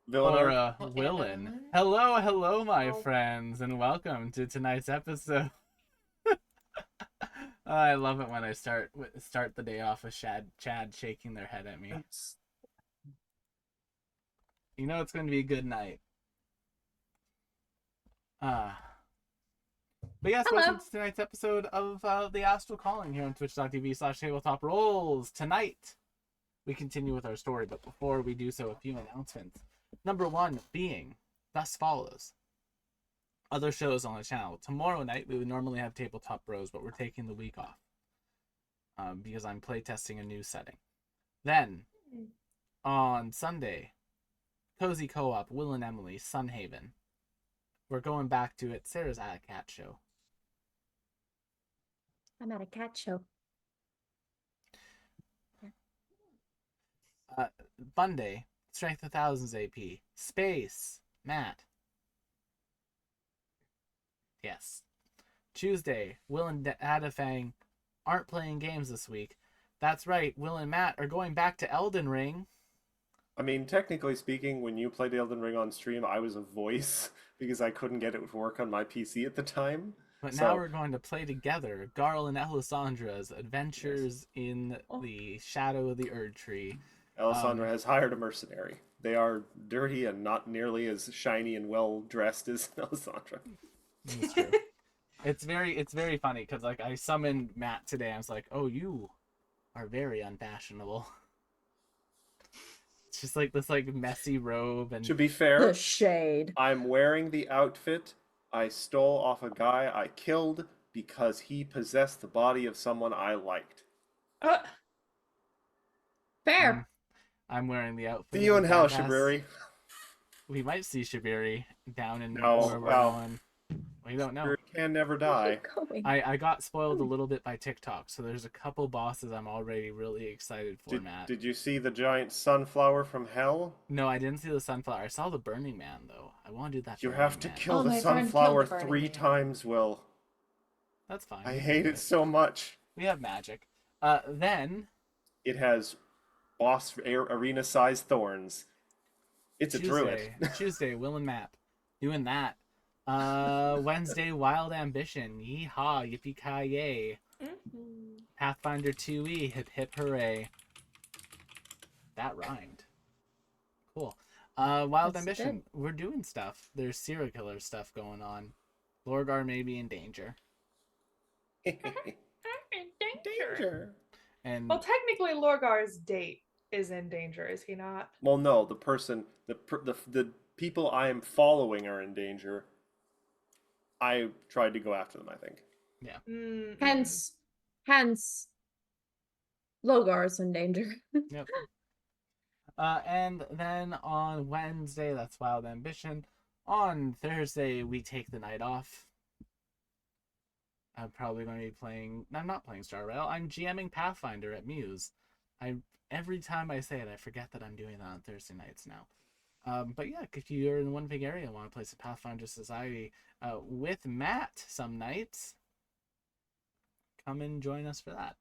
Or Villanelle. Willin. Ellen. Hello, hello, my Oh, friends, and welcome to tonight's episode. I love it when I start the day off with Chad shaking their head at me. You know it's going to be a good night. Uh, but yes, hello. welcome to tonight's episode of the Astral Calling here on twitch.tv/tabletop rolls. Tonight, we continue with our story, but before we do so, a few announcements. Number one being, thus follows. Other shows on the channel. Tomorrow night, we would normally have Tabletop Bros, but we're taking the week off because I'm playtesting a new setting. Then, on Sunday, Cozy Co-op, Will and Emily, Sunhaven. We're going back to it. Sarah's at a cat show. I'm at a cat show. Monday, Strength of Thousands AP. Space, Matt. Yes. Tuesday, Will and Adafang aren't playing games this week. That's right, Will and Matt are going back to Elden Ring. I mean, technically speaking, when you played Elden Ring on stream, I was a voice because I couldn't get it to work on my PC at the time. But now So, we're going to play together Garl and Alessandra's Adventures in Oh. the Shadow of the Erd Tree. Alessandra has hired a mercenary. They are dirty and not nearly as shiny and well dressed as Alessandra. It's true. it's very funny because like I summoned Matt today. I was like, "Oh, you are very unfashionable." It's just like this like messy robe and To be The fair, shade. I'm wearing the outfit I stole off a guy I killed because he possessed the body of someone I liked. Uh, I'm, Fair. I'm wearing the outfit See you of in a hell, badass. Shabiri. We might see Shabiri down in No, where we're well, going. We don't know. Shabiri can never Where's die. it going? I got spoiled a little bit by TikTok, so there's a couple bosses I'm already really excited for, Matt. Did you see the giant sunflower from hell? No, I didn't see the sunflower. I saw the Burning Man though. I want to do that. You Burning have to Man. kill Oh, the my friend killed sunflower the Burning 3 Man. times, Will. That's fine. I We can hate do it so much. We have magic. Then It has boss arena-sized thorns. It's a druid. Tuesday, Will and Matt doing that. Wednesday, Wild Ambition. Yeehaw, yippee ki yay. Pathfinder 2e, hip hip hooray. That rhymed. Cool. Wild Yes, it Ambition. did. We're doing stuff. There's serial killer stuff going on. Lorgar may be in danger. Danger. And Well, technically, Lorgar's date is in danger, is he not? Well, no, the person, the people I am following are in danger. I tried to go after them, I think. yeah. Hence, Logar's in danger. Yep. And then on Wednesday, that's Wild Ambition. On Thursday, we take the night off. I'm probably going to be playing. I'm not playing Star Rail. I'm GMing Pathfinder at Muse. Every time I say it, I forget that I'm doing that on Thursday nights now. But yeah, if you're in one big area and want to play some Pathfinder Society with Matt some nights, come and join us for that.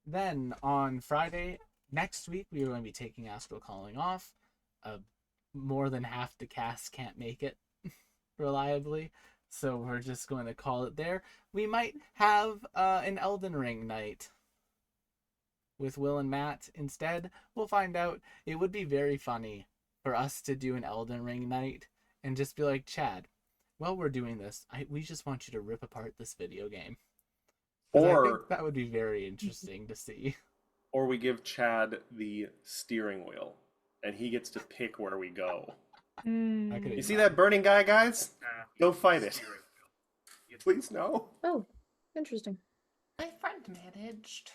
Then on Friday next week, we are going to be taking Astral Calling off. More than half the cast can't make it reliably, so we're just going to call it there. We might have an Elden Ring night with Will and Matt instead. We'll find out. It would be very funny for us to do an Elden Ring night and just be like, Chad, while we're doing this, we just want you to rip apart this video game. I think Or that would be very interesting to see. or we give Chad the steering wheel, and he gets to pick where we go. That could You be see fun. that burning guy, guys? Go fight it. Please no. Oh, interesting. My friend managed.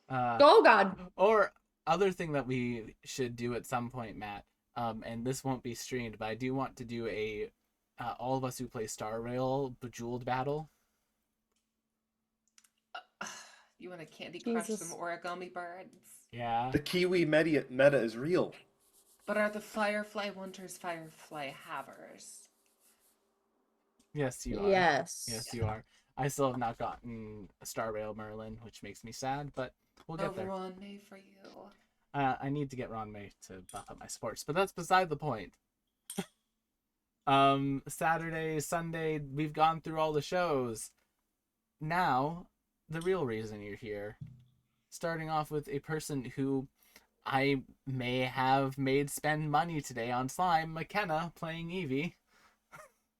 Oh, God. Or other thing that we should do at some point, Matt, and this won't be streamed, but I do want to do a all of us who play Star Rail Bejeweled battle. You want to Candy Crush Jesus. some origami birds? Yeah. The Kiwi meta is real. But are the Firefly Hunters Firefly Havers? Yes, you are. Yes. Yes, you are. I still have not gotten a Star Rail Merlin, which makes me sad, but we'll get there. Overrun me for you. I need to get Ron May to buff up my sports, but that's beside the point. Saturday, Sunday, we've gone through all the shows. Now, the real reason you're here. Starting off with a person who I may have made spend money today on slime, McKenna playing Eevee.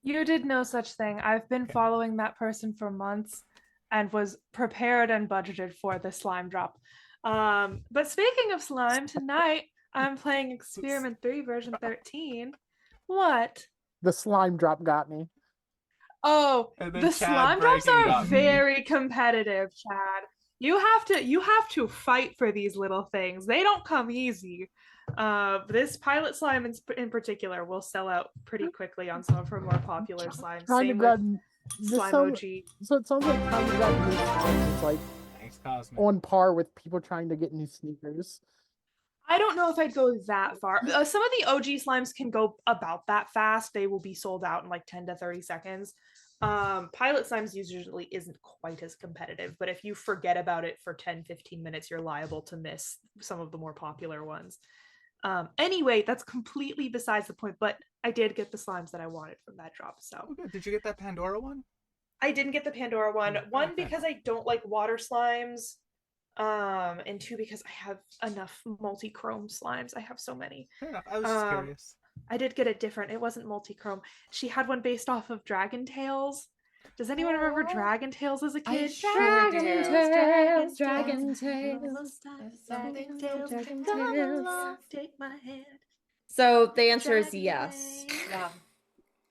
You did no such thing. I've been Okay. following that person for months and was prepared and budgeted for the slime drop. But speaking of slime, tonight I'm playing Experiment 3 version 13. What? The slime drop got me. Oh, And then the Chad slime drops breaking are got me. very competitive, Chad. You have to fight for these little things. They don't come easy. This pilot slime in particular will sell out pretty quickly on some of her more popular slimes. Trying to Same grab with this sound, Slimoji. so it sounds like trying to grab new slimes is like Thanks, Cosmic. on par with people trying to get new sneakers. I don't know if I'd go that far. Some of the OG slimes can go about that fast. They will be sold out in like 10 to 30 seconds. Pilot slimes usually isn't quite as competitive, but if you forget about it for 10-15 minutes, you're liable to miss some of the more popular ones. Anyway, that's completely besides the point, but I did get the slimes that I wanted from that drop. So Oh, good. Did you get that Pandora one? I didn't get the Pandora one. Mm, One, okay. because I don't like water slimes. And two, because I have enough multi-chrome slimes. I have so many. Fair enough. I was just curious. I did get it different. It wasn't multi-chrome. She had one based off of Dragon Tales. Does anyone remember Aw. Dragon Tales as a I kid? sure Dragon do. Tales, Dragon Dragon Tales, Dragon Dragon Tales, Tales, Dragon come Tales. along, take my hand. So the answer is Dragon yes. Tales. Yeah.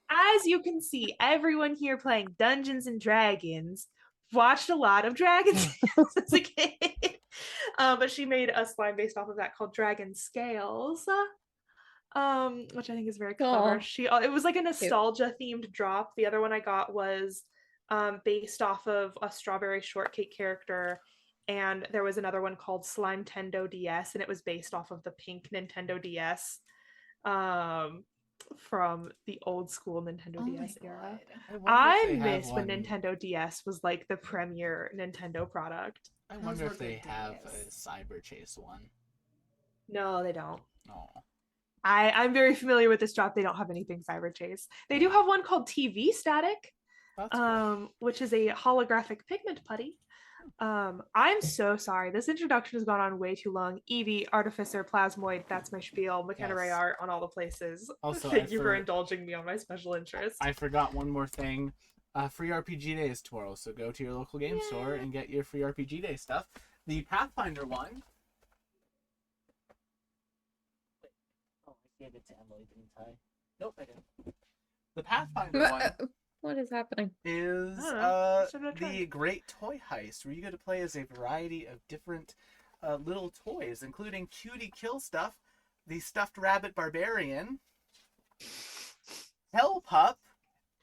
As you can see, everyone here playing Dungeons and Dragons watched a lot of Dragon Tales as a kid. But she made a slime based off of that called Dragon Scales. Which I think is very clever. Aw. It was like a nostalgia themed drop. The other one I got was based off of a strawberry shortcake character, and there was another one called Slime Tendo DS, and it was based off of the pink Nintendo DS from the old school Nintendo Oh my DS era. god. wonder if I they have miss when one- Nintendo DS was like the premier Nintendo product. I Those wonder were if they good have a days. Cyber Chase one. No, they don't. Oh. I'm very familiar with this drop. They don't have anything Cyber Chase. They do have one called TV Static, That's cool. which is a holographic pigment putty. I'm so sorry. This introduction has gone on way too long. Eevee, Artificer, Plasmoid, that's my spiel. McKenna Ray Yes. art on all the places. Also, Thank you for indulging me on my special interest. I forgot one more thing. Free RPG Day is tomorrow, so go to your local game store and get your free RPG Day stuff. The Pathfinder one. Oh, I gave it to Emily, didn't I? Nope, I didn't. The Pathfinder one What is happening? is I don't know. Should I try? the Great Toy Heist, where you get to play as a variety of different little toys, including Cutie Kill Stuff, the Stuffed Rabbit Barbarian, Hell Pup,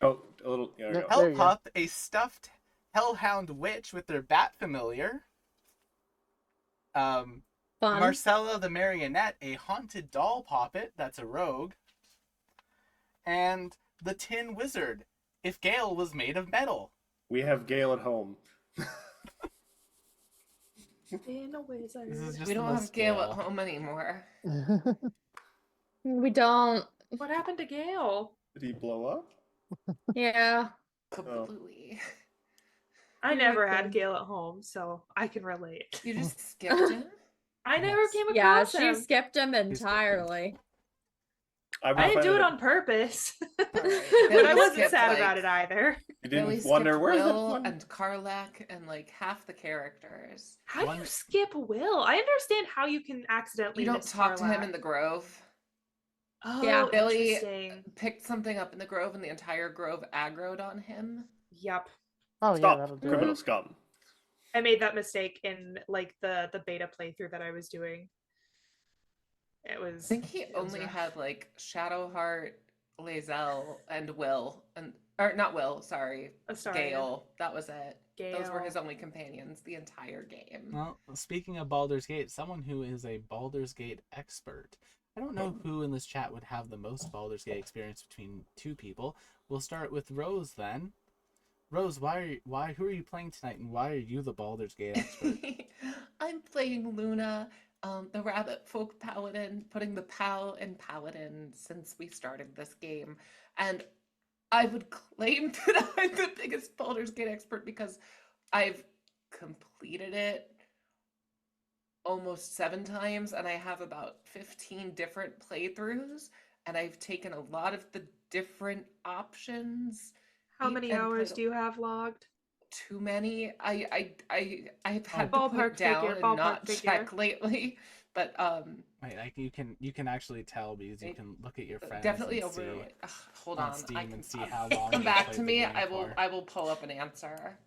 Oh, a little. There we No, go. There you go. Hellpup, a stuffed hellhound witch with their bat familiar. Fun. Marcella the marionette, a haunted doll poppet that's a rogue. And the Tin Wizard, if Gale was made of metal. We have Gale at home. In a wizard. This is just We the don't most have Gale at Gale. home anymore. We don't. What happened to Gale? Did he blow up? Yeah. Completely. I You're never right, had Gale. Gale at home, so I can relate. You just skipped him? I never Yes. came Yeah, across she him. skipped him skipped him. entirely. I I didn't do it on purpose, but Billy I wasn't skipped, sad like- about it either. You Billy didn't wonder skipped where's that Will one? and Karlak and like half the characters. How do One- you skip Will? I understand how you can accidentally You don't miss talk to him Sarlacc. in the Grove. Oh, Yeah. Billy- interesting. Picked something up in the Grove and the entire Grove aggroed on him. Yep. Oh yeah, Stop, that'll do criminal it. scum. I made that mistake in like the beta playthrough that I was doing. It was. I think he it was only rough. had like Shadowheart, Lae'zel, and Will, and or not Will, sorry, A star. Gale. That was it. Those were Gale. his only companions the entire game. Well, speaking of Baldur's Gate, someone who is a Baldur's Gate expert. I don't know who in this chat would have the most Baldur's Gate experience between two people. We'll start with Rose then. Rose, who are you playing tonight, and why are you the Baldur's Gate expert? I'm playing Luna, the rabbit folk paladin, putting the pal in paladin since we started this game. And I would claim that I'm the biggest Baldur's Gate expert because I've completed it almost 7 times and I have about 15 different playthroughs and I've taken a lot of the different options. How eat many and hours put do you have logged? too many. I've Oh. had to put Ballpark it down figure, and ballpark not figure. check lately. But Wait, like you can actually tell because you can look at your friends definitely and over. see hold on on, Steam I and can see how long come you back played to the me. game I for. will pull up an answer.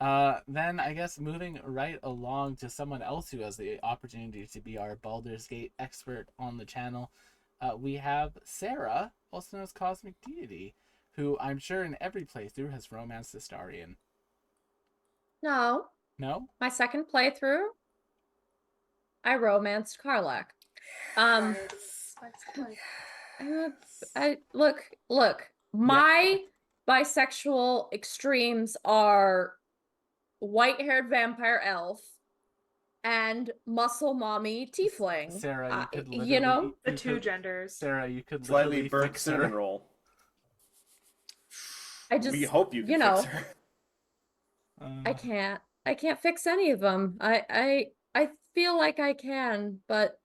Then I guess moving right along to someone else who has the opportunity to be our Baldur's Gate expert on the channel, we have Sarah, also known as Cosmic Deity, who I'm sure in every playthrough has romanced Astarion. No, No? my second playthrough, I romanced Karlak. Uh, I look. My bisexual extremes are white-haired vampire elf and muscle mommy tiefling. Sarah, you could literally you know, The you two could- genders. Sarah, you could Slightly literally burnt fix cinnamon her. roll. I just We hope you can you know, fix her. I can't fix any of them. I feel like I can, but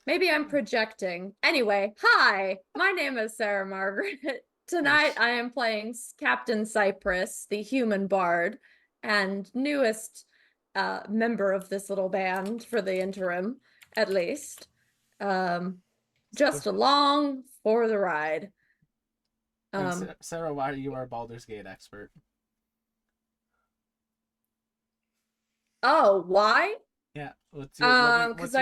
maybe I'm projecting. Anyway, hi, my name is Sarah Margaret. Tonight I am playing Captain Cypress, the human bard, and newest member of this little band for the interim, at least. Just along for the ride. And Sarah, why are you our Baldur's Gate expert? Oh, why? Yeah, what's your Because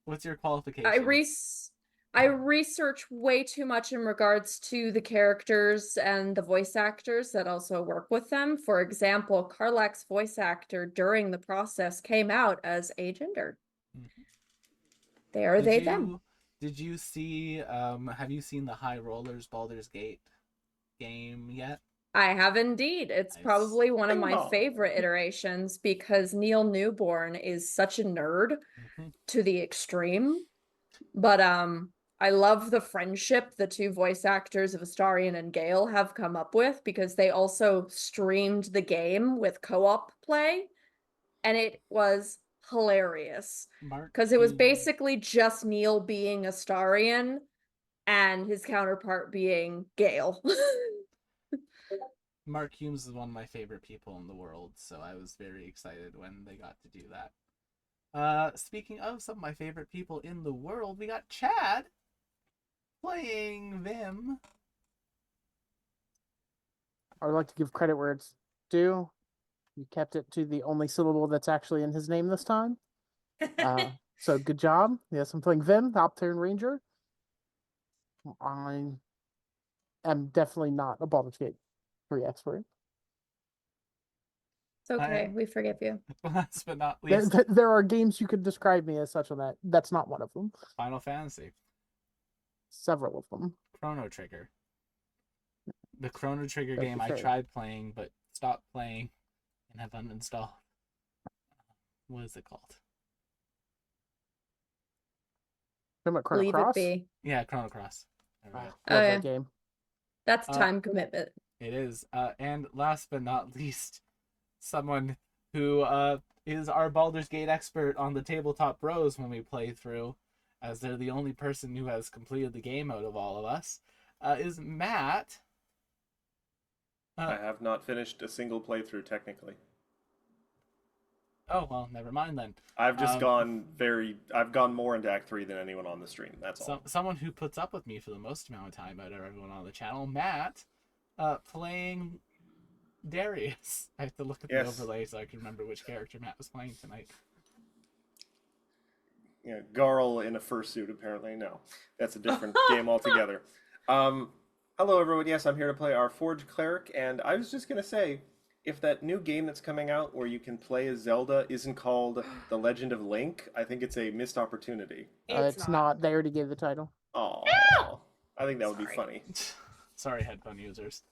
what's your qualifications? I research way too much in regards to the characters and the voice actors that also work with them. For example, Karlak's voice actor during the process came out as agender. Mhm. They are they them. Did you see have you seen the High Rollers Baldur's Gate game yet? I have indeed. It's Nice. probably one of Ding my dong. favorite iterations because Neil Newborn is such a nerd Mhm. to the extreme. But I love the friendship the two voice actors of Astarion and Gale have come up with because they also streamed the game with co-op play and it was hilarious Mark because it was Hughes- basically just Neil being Astarion and his counterpart being Gale. Mark Humes is one of my favorite people in the world, so I was very excited when they got to do that. Speaking of some of my favorite people in the world, we got Chad playing Vim. I would like to give credit where it's due. You kept it to the only syllable that's actually in his name this time. So good job. Yes, I'm playing Vim, the Optarian Ranger. I am definitely not a Baldur's Gate 3 expert. It's okay, we forgive you. Last but not There, least, there are games you could describe me as such on that. That's not one of them. Final Fantasy. Several of them. Chrono Trigger. The Chrono Trigger That's game for I sure. tried playing but stopped playing and have uninstalled. What is it called? Talking about Chrono Leave Cross? it be. Yeah, Chrono Cross. All right. Love Oh, yeah. that game. That's Uh, time commitment. It is. And last but not least, someone who is our Baldur's Gate expert on the tabletop bros when we play through, as they're the only person who has completed the game out of all of us, is Matt. I have not finished a single playthrough technically. Oh, well, never mind then. I've just I've gone more into Act 3 than anyone on the stream. That's all. Someone who puts up with me for the most amount of time out of everyone on the channel, Matt, playing Darius. I have to look at the Yes. overlay so I can remember which character Matt was playing tonight. Yeah, Garl in a fursuit, apparently. No, that's a different game altogether. Hello, everyone. Yes, I'm here to play our Forge Cleric, and I was just going to say, if that new game that's coming out where you can play as Zelda isn't called The Legend of Link, I think it's a missed opportunity. It's not. They already gave the title. Oh, I think that would be Sorry. funny. Sorry, headphone users.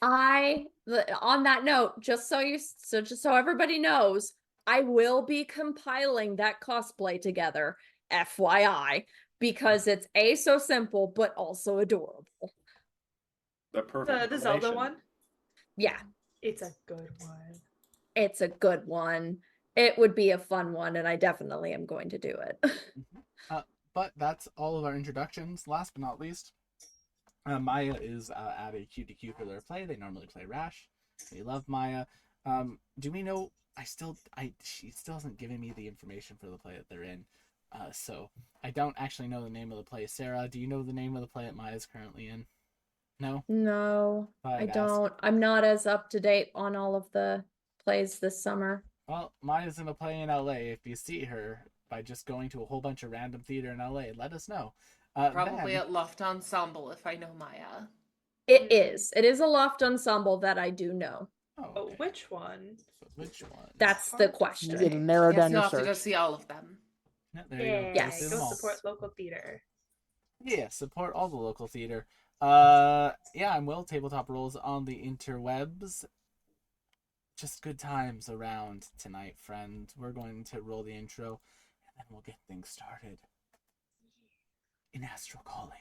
On that note, just so everybody knows, I will be compiling that cosplay together, FYI, because it's so simple but also adorable. The perfect The Zelda combination. one. Yeah, It's a good one. it's a good one. It would be a fun one, and I definitely am going to do it. But that's all of our introductions. Last but not least, Maya is at a QTQ for their play. They normally play Rash. We love Maya. Do we know? She still hasn't given me the information for the play that they're in. So I don't actually know the name of the play. Sarah, do you know the name of the play that Maya's currently in? No? No, I I'd ask. don't. I'm not as up to date on all of the plays this summer. Well, Maya's in a play in LA. If you see her by just going to a whole bunch of random theater in LA, let us know. Probably at Loft Ensemble if I know Maya. It is. It is a loft ensemble that I do know. Oh, Oh, okay. which one? So which one? That's the question. You get to narrow Yes, down you'll your have to go search. see all of them. Yeah, there you go. Yes. See Go them all. support local theater. Yeah, support all the local theater. Yeah, I'm Will. Tabletop Rolls on the interwebs. Just good times around tonight, friend. We're going to roll the intro, and then we'll get things started in Astral Calling.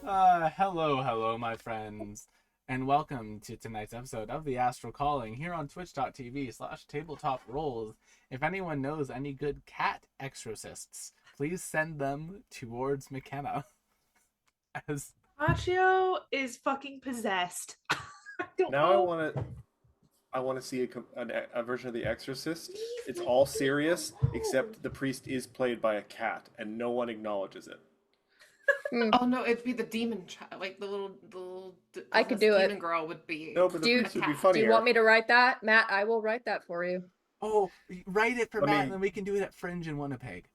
Hello, my friends, and welcome to tonight's episode of the Astral Calling here on twitch.tv/tabletop rolls. If anyone knows any good cat exorcists, please send them towards McKenna. As Machio is fucking possessed. I don't Now know. I want to see a version of The Exorcist. It's all serious, except the priest is played by a cat, and no one acknowledges it. Oh no, it'd be the demon child, like the little I could do it. demon girl would be. No, but the Do you- priest would be Do funnier. Do you want me to write that? Matt, I will write that for you. write it for Let Matt, me- and then we can do it at Fringe in Winnipeg.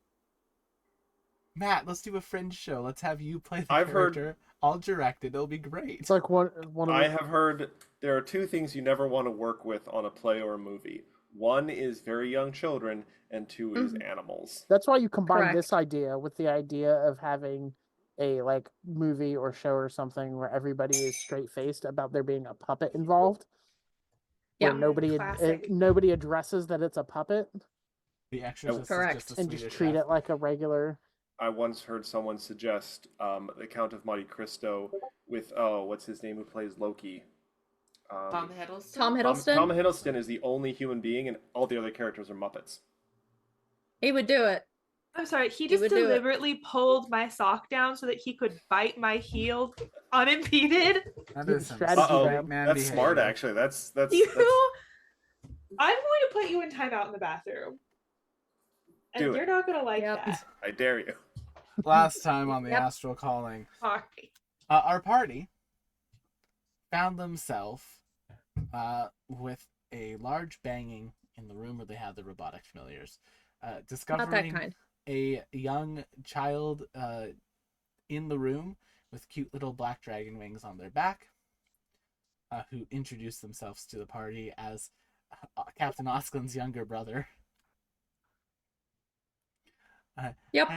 Matt, let's do a Fringe show. Let's have you play the I've heard- character. I'll direct it. It'll be great. It's like one of I the, have heard there are two things you never want to work with on a play or a movie. One is very young children, and two is animals. that's why you combine Correct. this idea with the idea of having a like movie or show or something where everybody is straight faced about there being a puppet involved. Yeah. Where Classic. nobody addresses that it's a puppet The Exorcist Correct. is just a and just Swedish treat chef. it like a regular. I once heard someone suggest the Count of Monte Cristo with what's his name who plays Loki. Tom Hiddleston. Tom Hiddleston? Tom Hiddleston is the only human being, and all the other characters are Muppets. He would do it. I'm sorry, he He just would do it. deliberately pulled my sock down so that he could bite my heel unimpeded. That is some Strategy, Uh-oh, man. big man that's smart. behavior. Actually, that's You, I'm going to put you in timeout in the bathroom. And Do it. you're not going to like Yep. that. I dare you. Last time on the Yep. Astral Calling, Sorry. our party found themselves with a large banging in the room where they had the robotic familiars. Not that Discovering kind. a young child in the room with cute little black dragon wings on their back, who introduced themselves to the party as Captain Osklin's younger brother. Yep.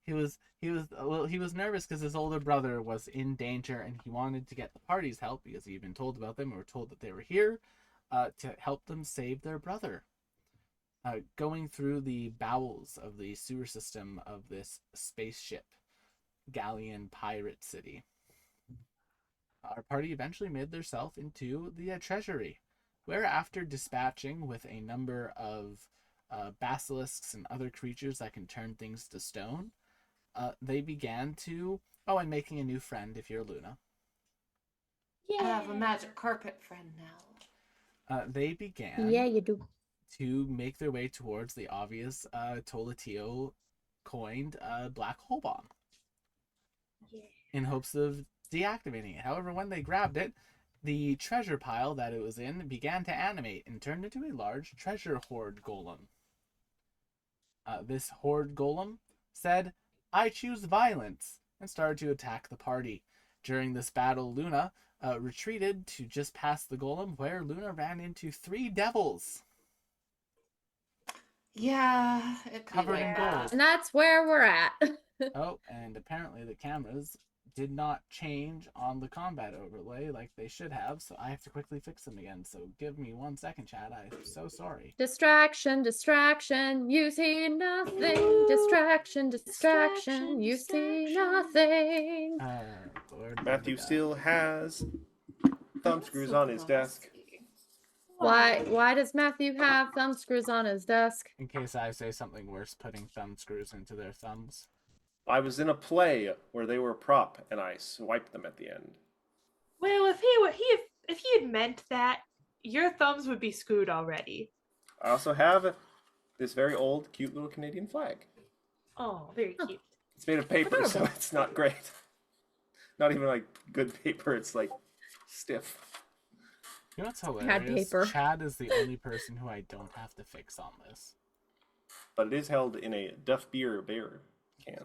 He was nervous because his older brother was in danger, and he wanted to get the party's help because he'd been told about them and were told that they were here to help them save their brother. Going through the bowels of the sewer system of this spaceship galleon pirate city, our party eventually made themselves into the treasury, where after dispatching with a number of basilisks and other creatures that can turn things to stone, they began to... Oh, and making a new friend if you're Luna. I have a magic carpet friend now. They began Yeah, you do. to make their way towards the obvious Tolatio coined black hole bomb in hopes of deactivating it. However, when they grabbed it, the treasure pile that it was in began to animate and turned into a large treasure hoard golem. This horde golem said, "I choose violence," and started to attack the party. During this battle, Luna retreated to just past the golem, where Luna ran into 3 devils Yeah, it'd be covered like in that. gold. And that's where we're at. Oh, and apparently the cameras did not change on the combat overlay like they should have, so I have to quickly fix them again. So give me 1 second, Chad. I'm so sorry. Distraction, distraction, you see nothing. Distraction, distraction, you see nothing. Lord, Matthew still has thumb That's screws so on his desk. glossy. Why does Matthew have thumb screws on his desk? in case I say something worse, putting thumb screws into their thumbs. I was in a play where they were a prop, and I swiped them at the end. Well, if he had meant that, your thumbs would be screwed already. I also have this very old, cute little Canadian flag. Oh, very cute. It's made of paper, so Adorable. it's not great. Not even like good paper. It's like stiff. You know what's Had hilarious? paper. Chad is the only person who I don't have to fix on this. But it is held in a Duff Beer bear can.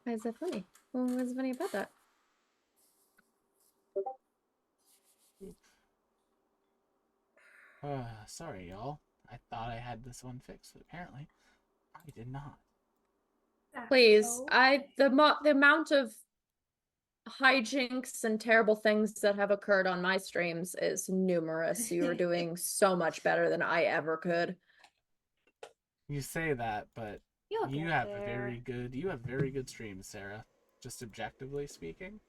Why is that funny? Well, what's funny about that? Sorry, y'all. I thought I had this one fixed, but apparently I did not. Please, So- the amount of hijinks and terrible things that have occurred on my streams is numerous. You are doing so much better than I ever could. You say that, but You'll you get have there. very good streams, Sarah. Just objectively speaking.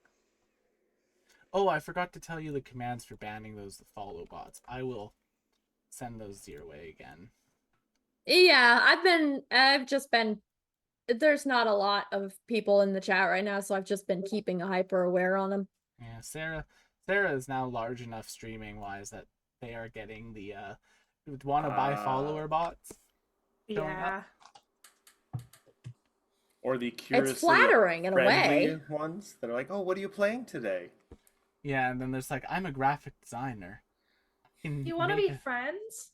Oh, I forgot to tell you the commands for banning those follow bots. I will send those your way again. Yeah, I've just been there's not a lot of people in the chat right now, so I've just been keeping a hyper aware on them. Yeah, Sarah is now large enough streaming wise that they are getting the wanna buy follower bots. showing Yeah. Or the curiously It's flattering in a friendly way. ones that are like, "Oh, what are you playing today?" Yeah, and then there's like, I'm a graphic designer. You want to be friends?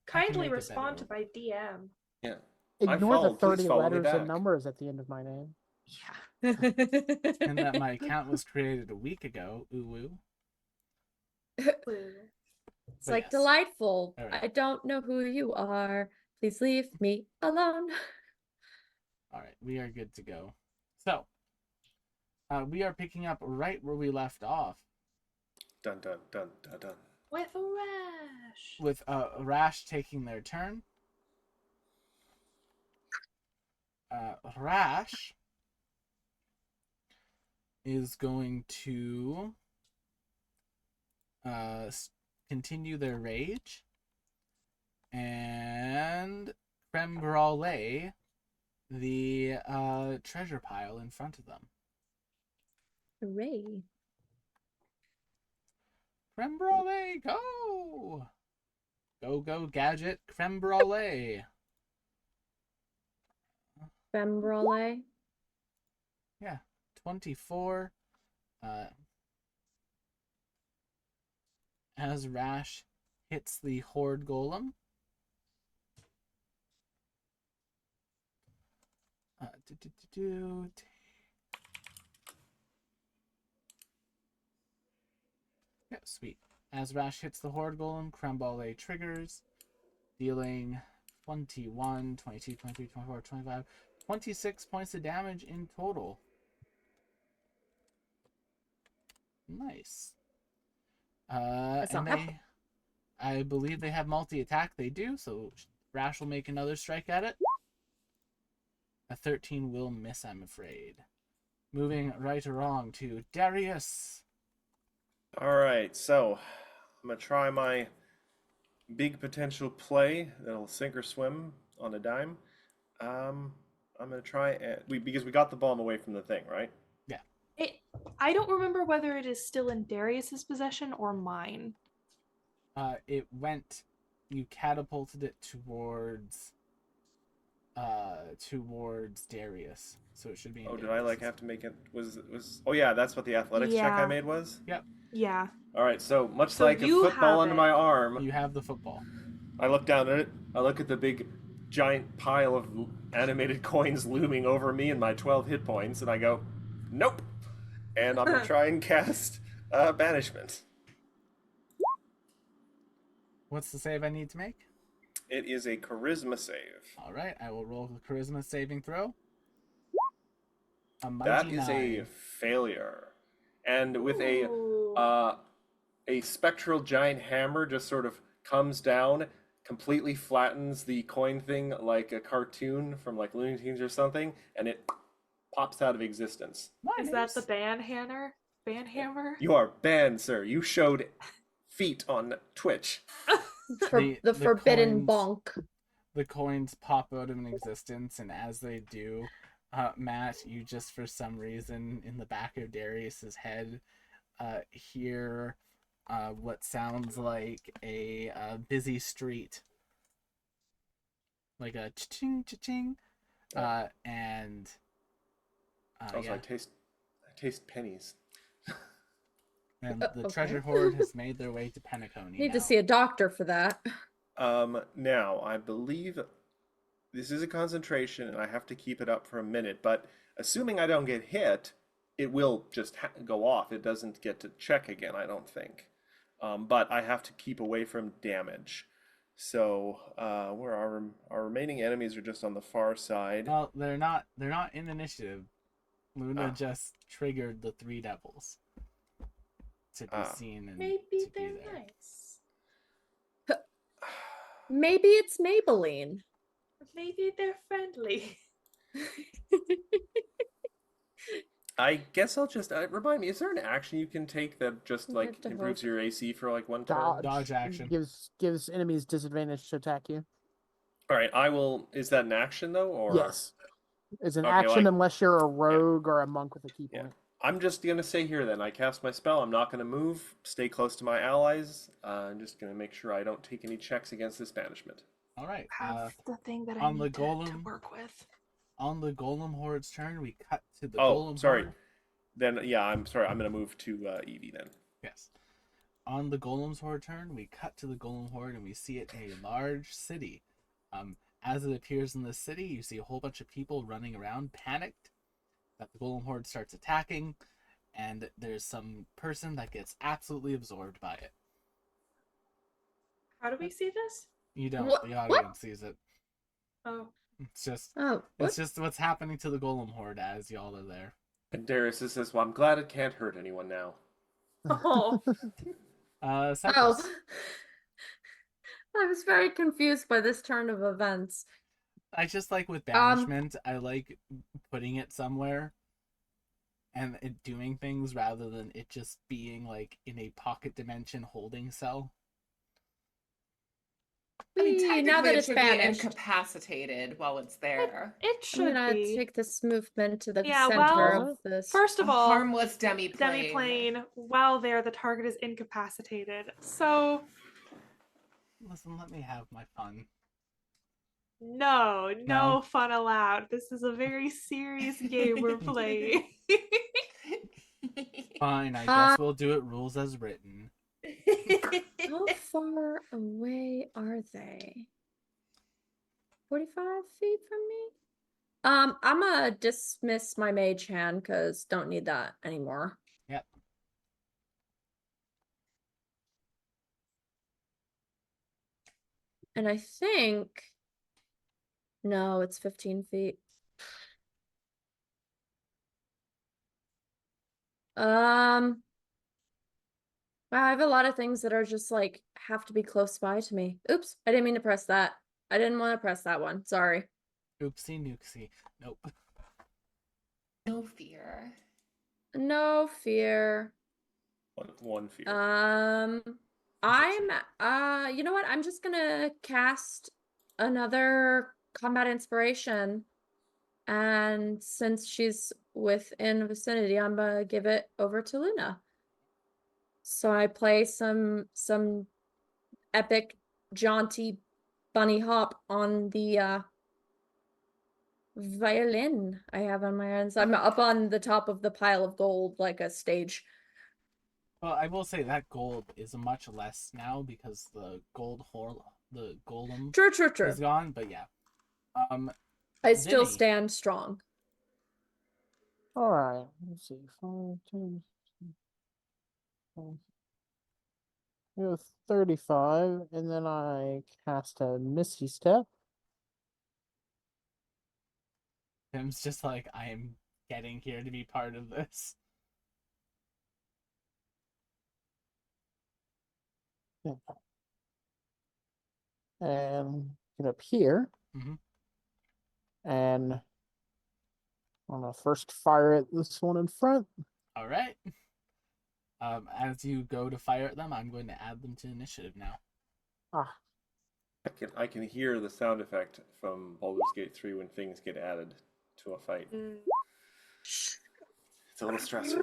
can Kindly make it respond to better. my DM. Yeah. Ignore the followed, please 30 follow me letters and back. numbers at the end of my name. Yeah. And that my account was created a week ago. Ooh woo. It's But like yes. delightful. All right. I don't know who you are. Please leave me alone. All right, we are good to go. So, we are picking up right where we left off Dun dun dun dun dun. With a rash. with Rash taking their turn. Rash is going to continue their rage and creme brulee the treasure pile in front of them. Hooray. Creme brulee, go! Go, go, gadget, creme brulee. Femme brulee. Yeah, 24. As Rash hits the Horde Golem. Yeah, sweet. As Rash hits the Horde Golem, Creme Brulee triggers, dealing 21, 22, 23, 24, 25, 26 points of damage in total. Nice. That's And not bad. I believe they have multi-attack. They do, so Rash will make another strike at it. A 13 will miss, I'm afraid. Moving right along to Darius. All right, so I'm gonna try my big potential play that'll sink or swim on a dime. I'm gonna try and because we got the bomb away from the thing, right? I don't remember whether it is still in Darius's possession or mine. It went. You catapulted it towards Darius, so it should be in Oh, did I Darius's. have to make it? Was? Oh yeah, that's what the athletics check I Yeah. made was. Yep, Yeah. All right, so much So like a you football have under it. my arm, you have the football. I look down at it. I look at the big, giant pile of animated coins looming over me and my 12 hit points, and I go, "Nope." And I'm gonna try and cast banishment. What's the save I need to make? It is a charisma save. All right, I will roll the charisma saving throw. A That mighty is 9. a failure, and with Ooh. a spectral giant hammer just sort of comes down, completely flattens the coin thing like a cartoon from like Looney Tunes or something, and it pops out of existence. Is that the banhammer? Banhammer? You are banned, sir. You showed feet on Twitch. The forbidden coins- bonk. The coins pop out of existence, and as they do, Matt, you just for some reason in the back of Darius's head hear what sounds like a busy street, like a cha-ching, cha-ching, and Also, yeah, I taste pennies. and the okay. treasure hoard has made their way to Penacony. Need to now. see a doctor for that. Now I believe this is a concentration, and I have to keep it up for a minute. But assuming I don't get hit, it will just go off. It doesn't get to check again, I don't think. But I have to keep away from damage. So where our remaining enemies are just on the far side. Well, they're not in initiative. Luna Ah. just triggered the 3 devils to be seen and Maybe to be they're there. nice. Maybe it's Maybelline. Maybe they're friendly. I guess I'll just remind me. Is there an action you can take that just You like have to improves hold. your AC for like one turn? Dodge action. Gives enemies disadvantage to attack you. All right, I will. Is that an action though, or Yes. It's an Okay, action like- unless you're a rogue or a monk with a key Yeah. point. I'm just gonna say here then. I cast my spell. I'm not gonna move. Stay close to my allies. I'm just gonna make sure I don't take any checks against this banishment. All right. Have the thing that I on the need to golem- work with. On the golem horde's turn, we cut to the Oh, golem sorry. horde. Then yeah, I'm sorry. I'm gonna move to Evie then. Yes. On the golem's horde turn, we cut to the golem horde and we see it in a large city. As it appears in the city, you see a whole bunch of people running around, panicked that the golem horde starts attacking, and there's some person that gets absolutely absorbed by it. How do we see this? You don't. What- The what? audience sees it. Oh. It's just Oh, what? it's just what's happening to the golem horde as y'all are there. And Darius says, "Well, I'm glad it can't hurt anyone now." Oh. Cypress. Oh. I was very confused by this turn of events. I just like with banishment, I like putting it somewhere and it doing things rather than it just being like in a pocket dimension holding cell. I mean, Whee, technically, now that it it's should banished, be incapacitated while it's there. It I'm should gonna be. take this movement to the Yeah, center well, of this. First of A all, harmless demiplane. demiplane, while there, the target is incapacitated. So, Listen, let me have my fun. no No. fun allowed. This is a very serious game we're playing. Fine, I guess we'll do it rules as written. How far away are they? 45 feet from me? I'm gonna dismiss my mage hand because don't need that anymore. Yep. And I think no, it's 15 feet. Wow, I have a lot of things that are just like have to be close by to me. Oops, I didn't mean to press that. I didn't want to press that one. Sorry. Oopsie noopsie. Nope. No fear. No fear. One fear. You know what? I'm just gonna cast another combat inspiration. And since she's within vicinity, I'm gonna give it over to Luna. So I play some epic, jaunty bunny hop on the violin I have on my hands. I'm up on the top of the pile of gold like a stage. Well, I will say that gold is much less now because the the golem True, is gone. But yeah, I still Vinny. stand strong. All right. Let's see. 5, 10, 35, and then I cast a Misty Step. Tim's just like, I am getting here to be part of this. And get up here. Mhm. And I'm gonna first fire at this one in front. All right. As you go to fire at them, I'm going to add them to initiative now. Ah, I can hear the sound effect from Baldur's Gate 3 when things get added to a fight. It's a little stressful.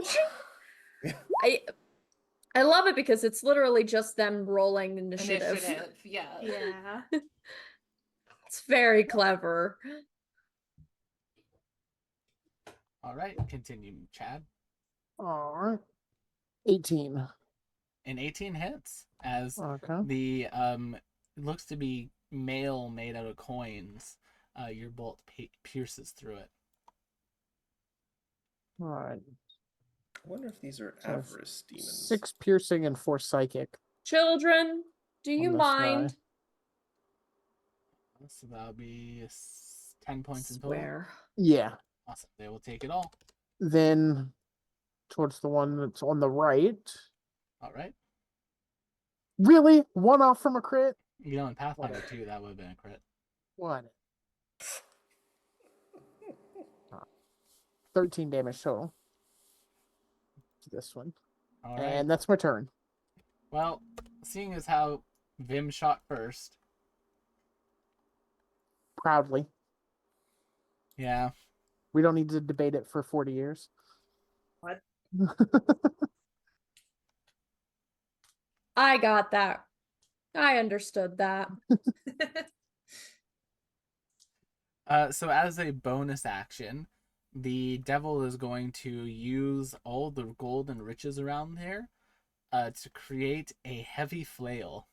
I love it because it's literally just them rolling initiative. Yeah. Yeah. It's very clever. All right, continue, Chad. all right. 18. An 18 hits as Okay. the it looks to be mail made out of coins. Your bolt pierces through it. All right. I wonder if these are So avarice demons. 6 piercing and 4 psychic. Children, do you On this mind? guy. So that'll be 10 points in total. Swear. Yeah. Awesome. They will take it all. Then towards the one that's on the right. All right. Really? 1 off from a crit? You know, in Pathfinder 2, that would have been a crit. What? 13 damage total to this one. All right. And that's my turn. Well, seeing as how Vim shot first, Proudly. yeah, We don't need to debate it for 40 years. What? I got that. I understood that. So as a bonus action, the devil is going to use all the gold and riches around here to create a heavy flail.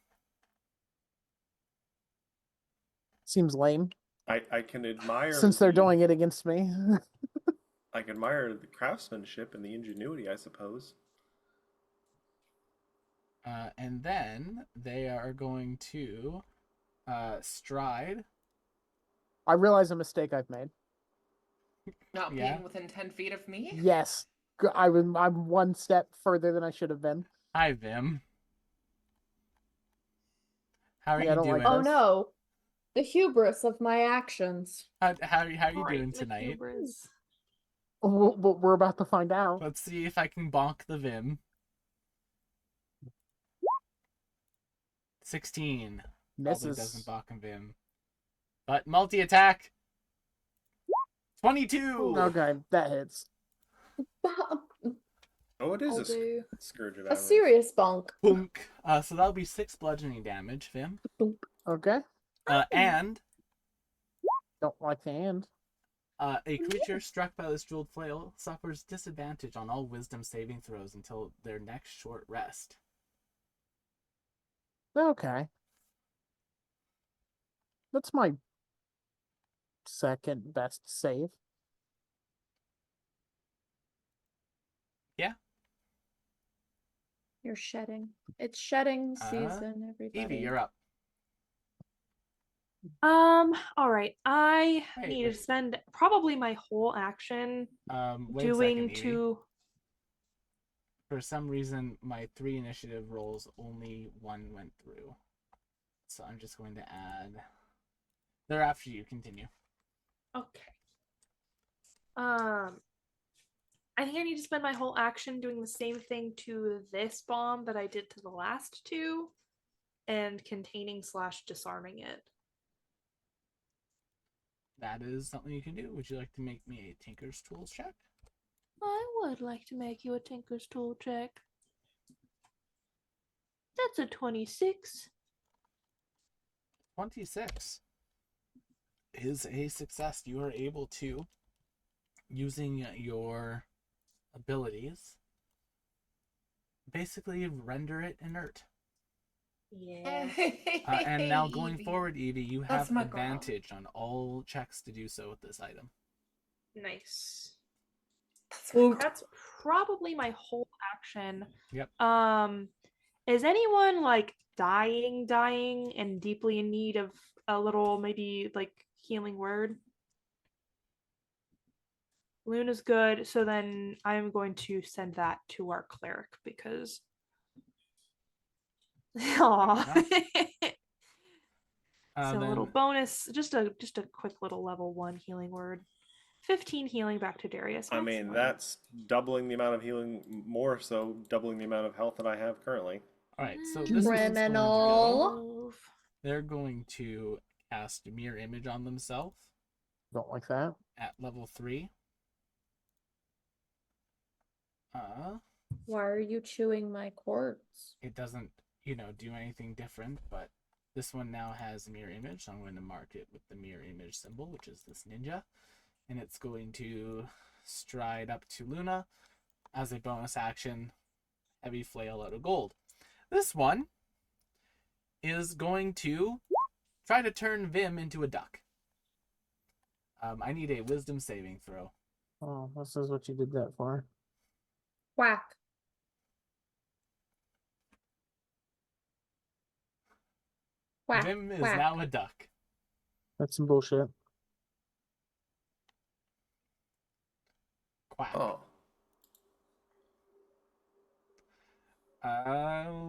Seems lame. I can admire Since they're doing it against me. I can admire the craftsmanship and the ingenuity, I suppose. And then they are going to stride. I realize a mistake I've made. Not Yeah. being within 10 feet of me? Yes. I'm 1 step further than I should have been. Hi, Vim. How are Yeah, I you don't doing? like Oh no. The hubris of my actions. How are you Right, doing the tonight? hubris. We're about to find out. Let's see if I can bonk the Vim. 16. Probably doesn't Misses. bonk him Vim. But multi-attack. 22. Okay, that hits. Oh, it is I'll a do scourge of a avarice. serious bonk. Boonk. So that'll be 6 bludgeoning damage, Vim. Okay. And Don't like the hand. a creature struck by this jeweled flail suffers disadvantage on all wisdom saving throws until their next short rest. Okay. That's my second best save. Yeah. You're shedding. It's shedding season, everybody. Evie, you're up. All right. I Wait, need to wait. spend probably my whole action Wait doing a second, Evie. to. For some reason, my 3 initiative rolls, only 1 went through. So I'm just going to add... They're after you. Continue. Okay. I think I need to spend my whole action doing the same thing to this bomb that I did to the last 2, and containing / disarming it. That is something you can do. Would you like to make me a Tinker's Tools check? I would like to make you a Tinker's Tool check. That's a 26. 26 is a success. You are able to, using your abilities, basically render it inert. Yeah. And now going Evie. forward, Evie, you That's have my girl. advantage on all checks to do so with this item. Nice. That's my girl. That's probably my whole action. Yep. Is anyone like dying and deeply in need of a little maybe like healing word? Luna's good, so then I'm going to send that to our cleric because Aww. So a little Then bonus, just a quick little level 1 healing word. 15 healing back to Darius. I mean, Excellent. that's doubling the amount of healing, more so doubling the amount of health that I have currently. all right, so this is going to go. Criminal. Move. They're going to cast mirror image on themselves Don't like that. at level 3. Why are you chewing my cords? It doesn't, do anything different, but this one now has mirror image, so I'm going to mark it with the mirror image symbol, which is this ninja, and it's going to stride up to Luna as a bonus action, heavy flail out of gold. This one is going to try to turn Vim into a duck. I need a wisdom saving throw. Oh, this is what you did that for. Whack. Whack. Vim is whack. now a duck. That's some bullshit. Quack. Oh.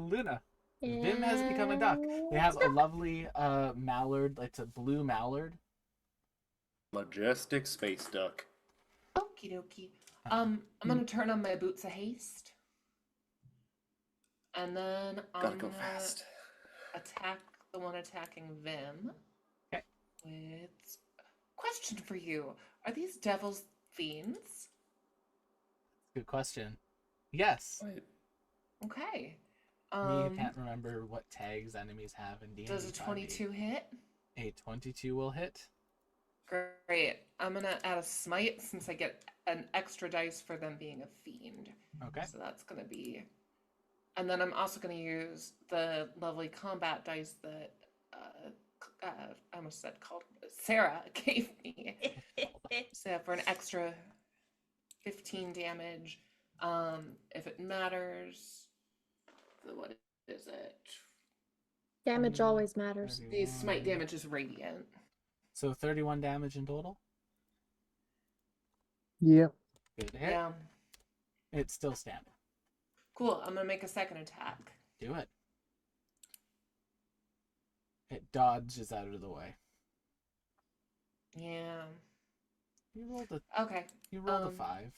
Luna. Vim has become a duck. They have a lovely mallard. It's a blue mallard. Majestic space duck. Okie dokie. I'm gonna turn on my boots of haste. And then I'm Gotta go gonna fast. attack the one attacking Vim. Okay. With question for you. Are these devils fiends? Good question. Yes. Wait. Okay. Me can't remember what tags enemies have in D&D. Does a 22 hit? A 22 will hit. Great. I'm gonna add a smite since I get an extra dice for them being a fiend. Okay. So that's gonna be, and then I'm also gonna use the lovely combat dice that I almost said called Sarah gave me. So for an extra 15 damage, if it matters. What is it? Damage always matters. The smite damage is radiant. So 31 damage in total. Yep. Good hit. Yeah. It's still standing. Cool. I'm gonna make a second attack. Do it. It dodges out of the way. Yeah. You rolled a Okay. You rolled a 5.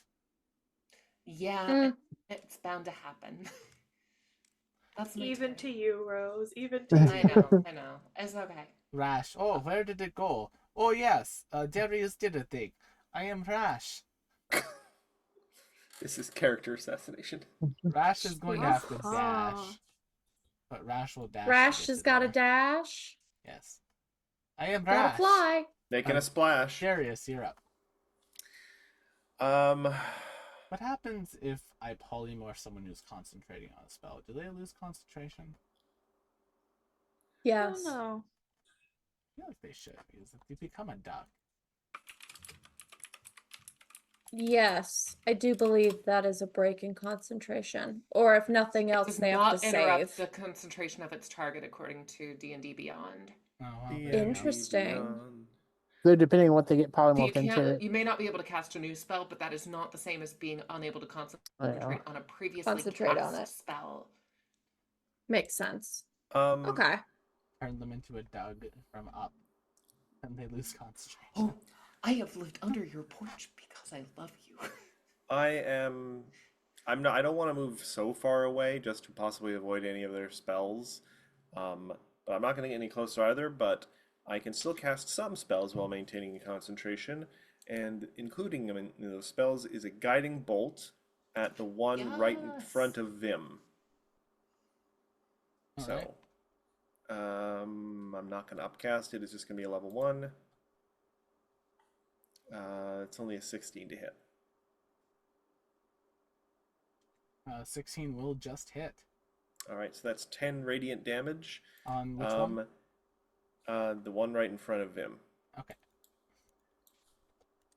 Yeah, Mm. it's bound to happen. That's my Even turn. to you, Rose. Even to you. I know. It's okay. Rash. Oh, where did it go? Oh yes, Darius did a thing. I am Rash. This is character assassination. Rash is going to have to Ah. dash. But Rash will dash. to Rash get has to got a there. dash. Yes. I am Gotta Rash. fly. Making Uh, a splash. Darius, you're up. Um, What happens if I polymorph someone who's concentrating on a spell? Do they lose concentration? I Yes. don't know. I feel like they should, because if you become a duck. Yes. I do believe that is a break in concentration. Or if nothing It else, does they have not to interrupt save. the concentration of its target according to D&D Beyond. Oh, well, D&D there you go. Interesting. Beyond. So depending on what they get So polymorphed into. you may not be able to cast a new spell, but that is not the same as being unable to concentrate on a previously Concentrate on cast it. spell. Makes sense. Um, Okay. Turn them into a Doug from up. And they lose concentration. Oh, I have lived under your porch because I love you. I'm not. I don't want to move so far away just to possibly avoid any of their spells. But I'm not going to get any closer either. But I can still cast some spells while maintaining concentration, and including them in those spells is a guiding bolt at the one right in Yes. front of Vim. All So, right. I'm not going to upcast it. It's just going to be a level 1. It's only a 16 to hit. 16 will just hit. All right, so that's 10 radiant damage. On which one? The one right in front of Vim. Okay.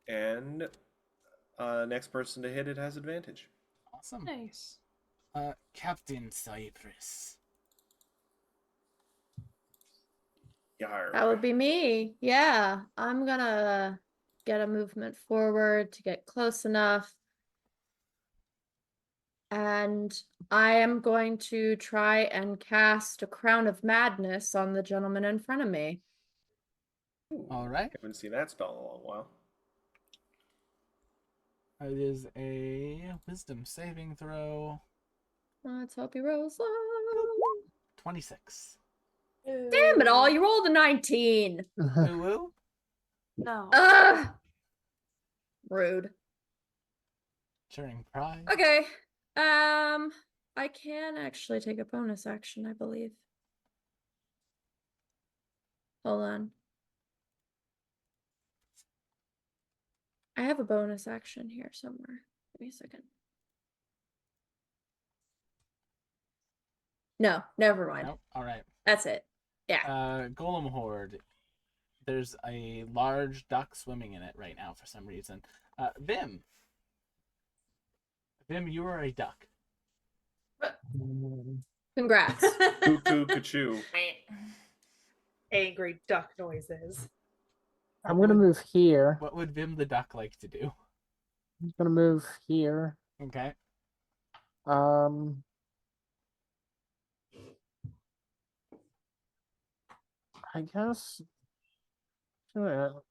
And next person to hit it has advantage. Awesome. Nice. Captain Cypress. Yarr. That would be me. Yeah, I'm gonna get a movement forward to get close enough. And I am going to try and cast a Crown of Madness on the gentleman in front of me. All right. Haven't seen that spell in a long while. It is a wisdom saving throw. Let's hope he rolls low. 26. Damn it all, you rolled a 19. Woo woo. No. Ugh. Rude. Sharing pride. Okay. I can actually take a bonus action, I believe. Hold on. I have a bonus action here somewhere. Give me a second. No, never mind. Nope. All right. That's it. Yeah. Golem Horde. There's a large duck swimming in it right now for some reason. Vim. Vim, you are a duck. Congrats. Cuckoo, cachoo. Angry duck noises. I'm gonna move here. What would Vim the duck like to do? I'm gonna move here. Okay. I guess.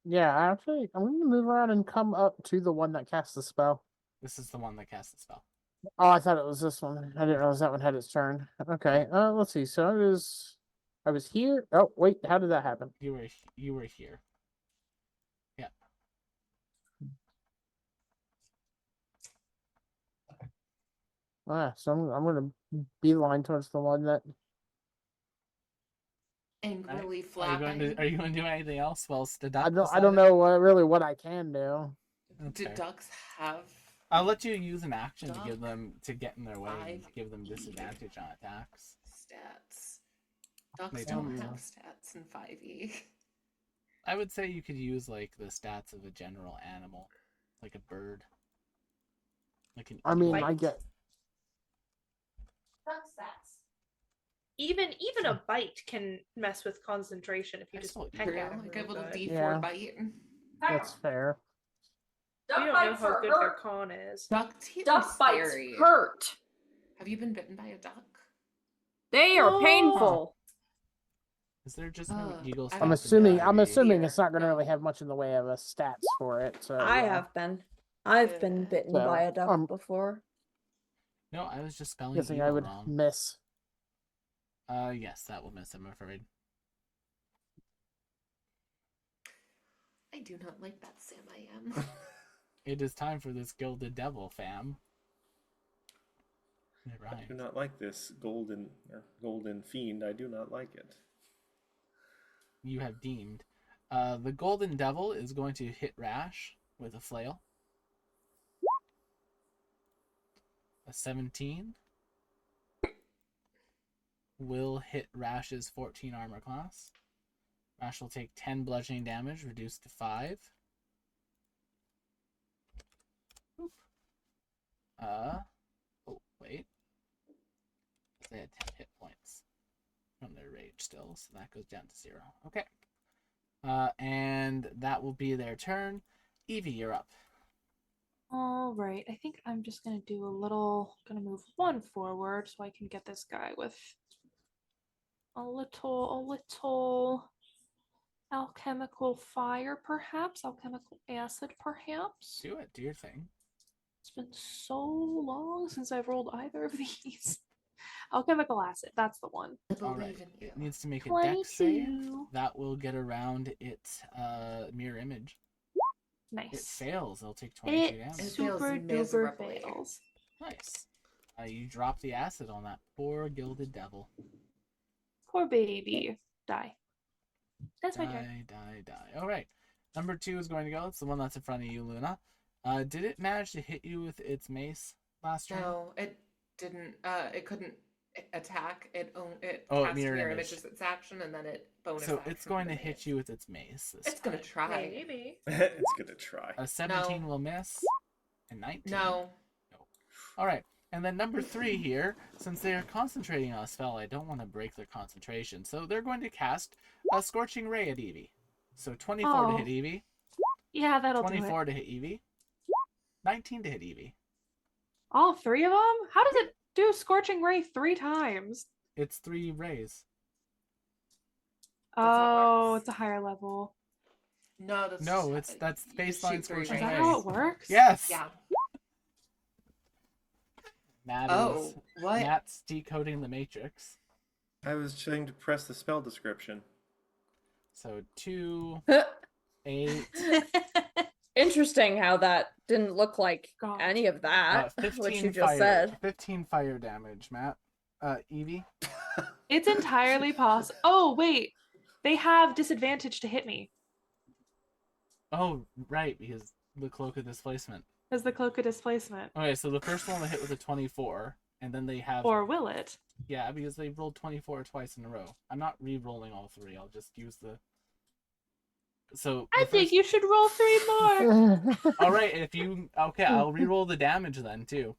Yeah, actually, I'm gonna move around and come up to the one that casts the spell. This is the one that casts the spell. Oh, I thought it was this one. I didn't realize that one had its turn. Okay. Let's see. So I was here. Oh, wait. How did that happen? You were here. Yeah. So I'm gonna beeline towards the one that. Angrily Are you going to flapping. do anything else whilst the duck? I don't know really what I can do. Do Okay. ducks have? I'll let you use an action to Duck. give them to get in their way and 5 give them disadvantage on attacks. Stats. Ducks They don't don't. have stats in 5e. I would say you could use like the stats of a general animal, like a bird. Like an I mean, eagle. I get. Duck stats. Even a bite can mess with concentration if you I just saw peck eagle. at 'em Like a real little good. D4 Yeah. bite. That's fair. We don't know how good their con is. Duck teeth Duck are bites scary. hurt. Have you been bitten by a duck? They are Oh. painful. Is there just no eagle I stats? don't I'm in assuming. the I'm game? assuming Here, it's not gonna no. really have much in the way of a stats for it. So I yeah. have been. I've been bitten So, by a duck before. No, I was just spelling Guessing eagle I would wrong. miss. Yes, that will miss. I'm afraid. I do not like that Sam I am. It is time for this gilded devil, fam. It I do rhymes. not like this golden fiend. I do not like it. You have deemed. The golden devil is going to hit Rash with a flail. A 17 will hit Rash's 14 armor class. Rash will take 10 bludgeoning damage, reduced to 5. Oop. Oh, wait. They had 10 hit points from their rage still, so that goes down to 0. Okay. And that will be their turn. Evie, you're up. All right. I think I'm just gonna move one forward so I can get this guy with a little alchemical fire, perhaps alchemical acid, perhaps. Do it. Do your thing. It's been so long since I've rolled either of these. Alchemical acid, that's the one. I All believe right. in you. It needs to make a dex save. 22. That will get around its mirror image. It Nice. fails. It'll take 22 It damage. fails super duper miserably. fails. Nice. You drop the acid on that poor gilded devil. Poor baby. Die. That's my turn. Die. All right. Number 2 is going to go. It's the one that's in front of you, Luna. Did it manage to hit you with its mace last turn? No, it didn't. It couldn't attack. It It cast mirror mirror image. images its action, and then it bonus. So it's action going to the hit mace. you with its mace. It's gonna try. Maybe. It's gonna try. A 17 No. will miss. And 19. No. All right. And then number 3 here, since they are concentrating on a spell, I don't want to break their concentration. So they're going to cast a Scorching Ray at Eevee. So 24 to hit Eevee. Yeah, that'll do 24 it. to hit Eevee. 19 to hit Eevee. All 3 of them? How does it do Scorching Ray 3 times? It's 3 rays. That's how it Oh, works. it's a higher level. No, that's No, just- that's you baseline shoot three Scorching Is Ray. that how it works? Yes. Yeah. Matt Oh, what? Matt's decoding the matrix. I was trying to press the spell description. So 2, 8, Interesting how that didn't look like God. any of that, 15 what you just fire. said. 15 fire damage, Matt. Eevee. It's entirely possible. Oh, wait. They have disadvantage to hit me Oh, right, because the Cloak of Displacement. as the Cloak of Displacement. Okay, so the first one will hit with a 24, and then they have... Or will it? Yeah, because they rolled 24 twice in a row. I'm not re-rolling all 3, I'll just use the... So... I think you should roll 3 more. Alright, if you... Okay, I'll re-roll the damage then, too.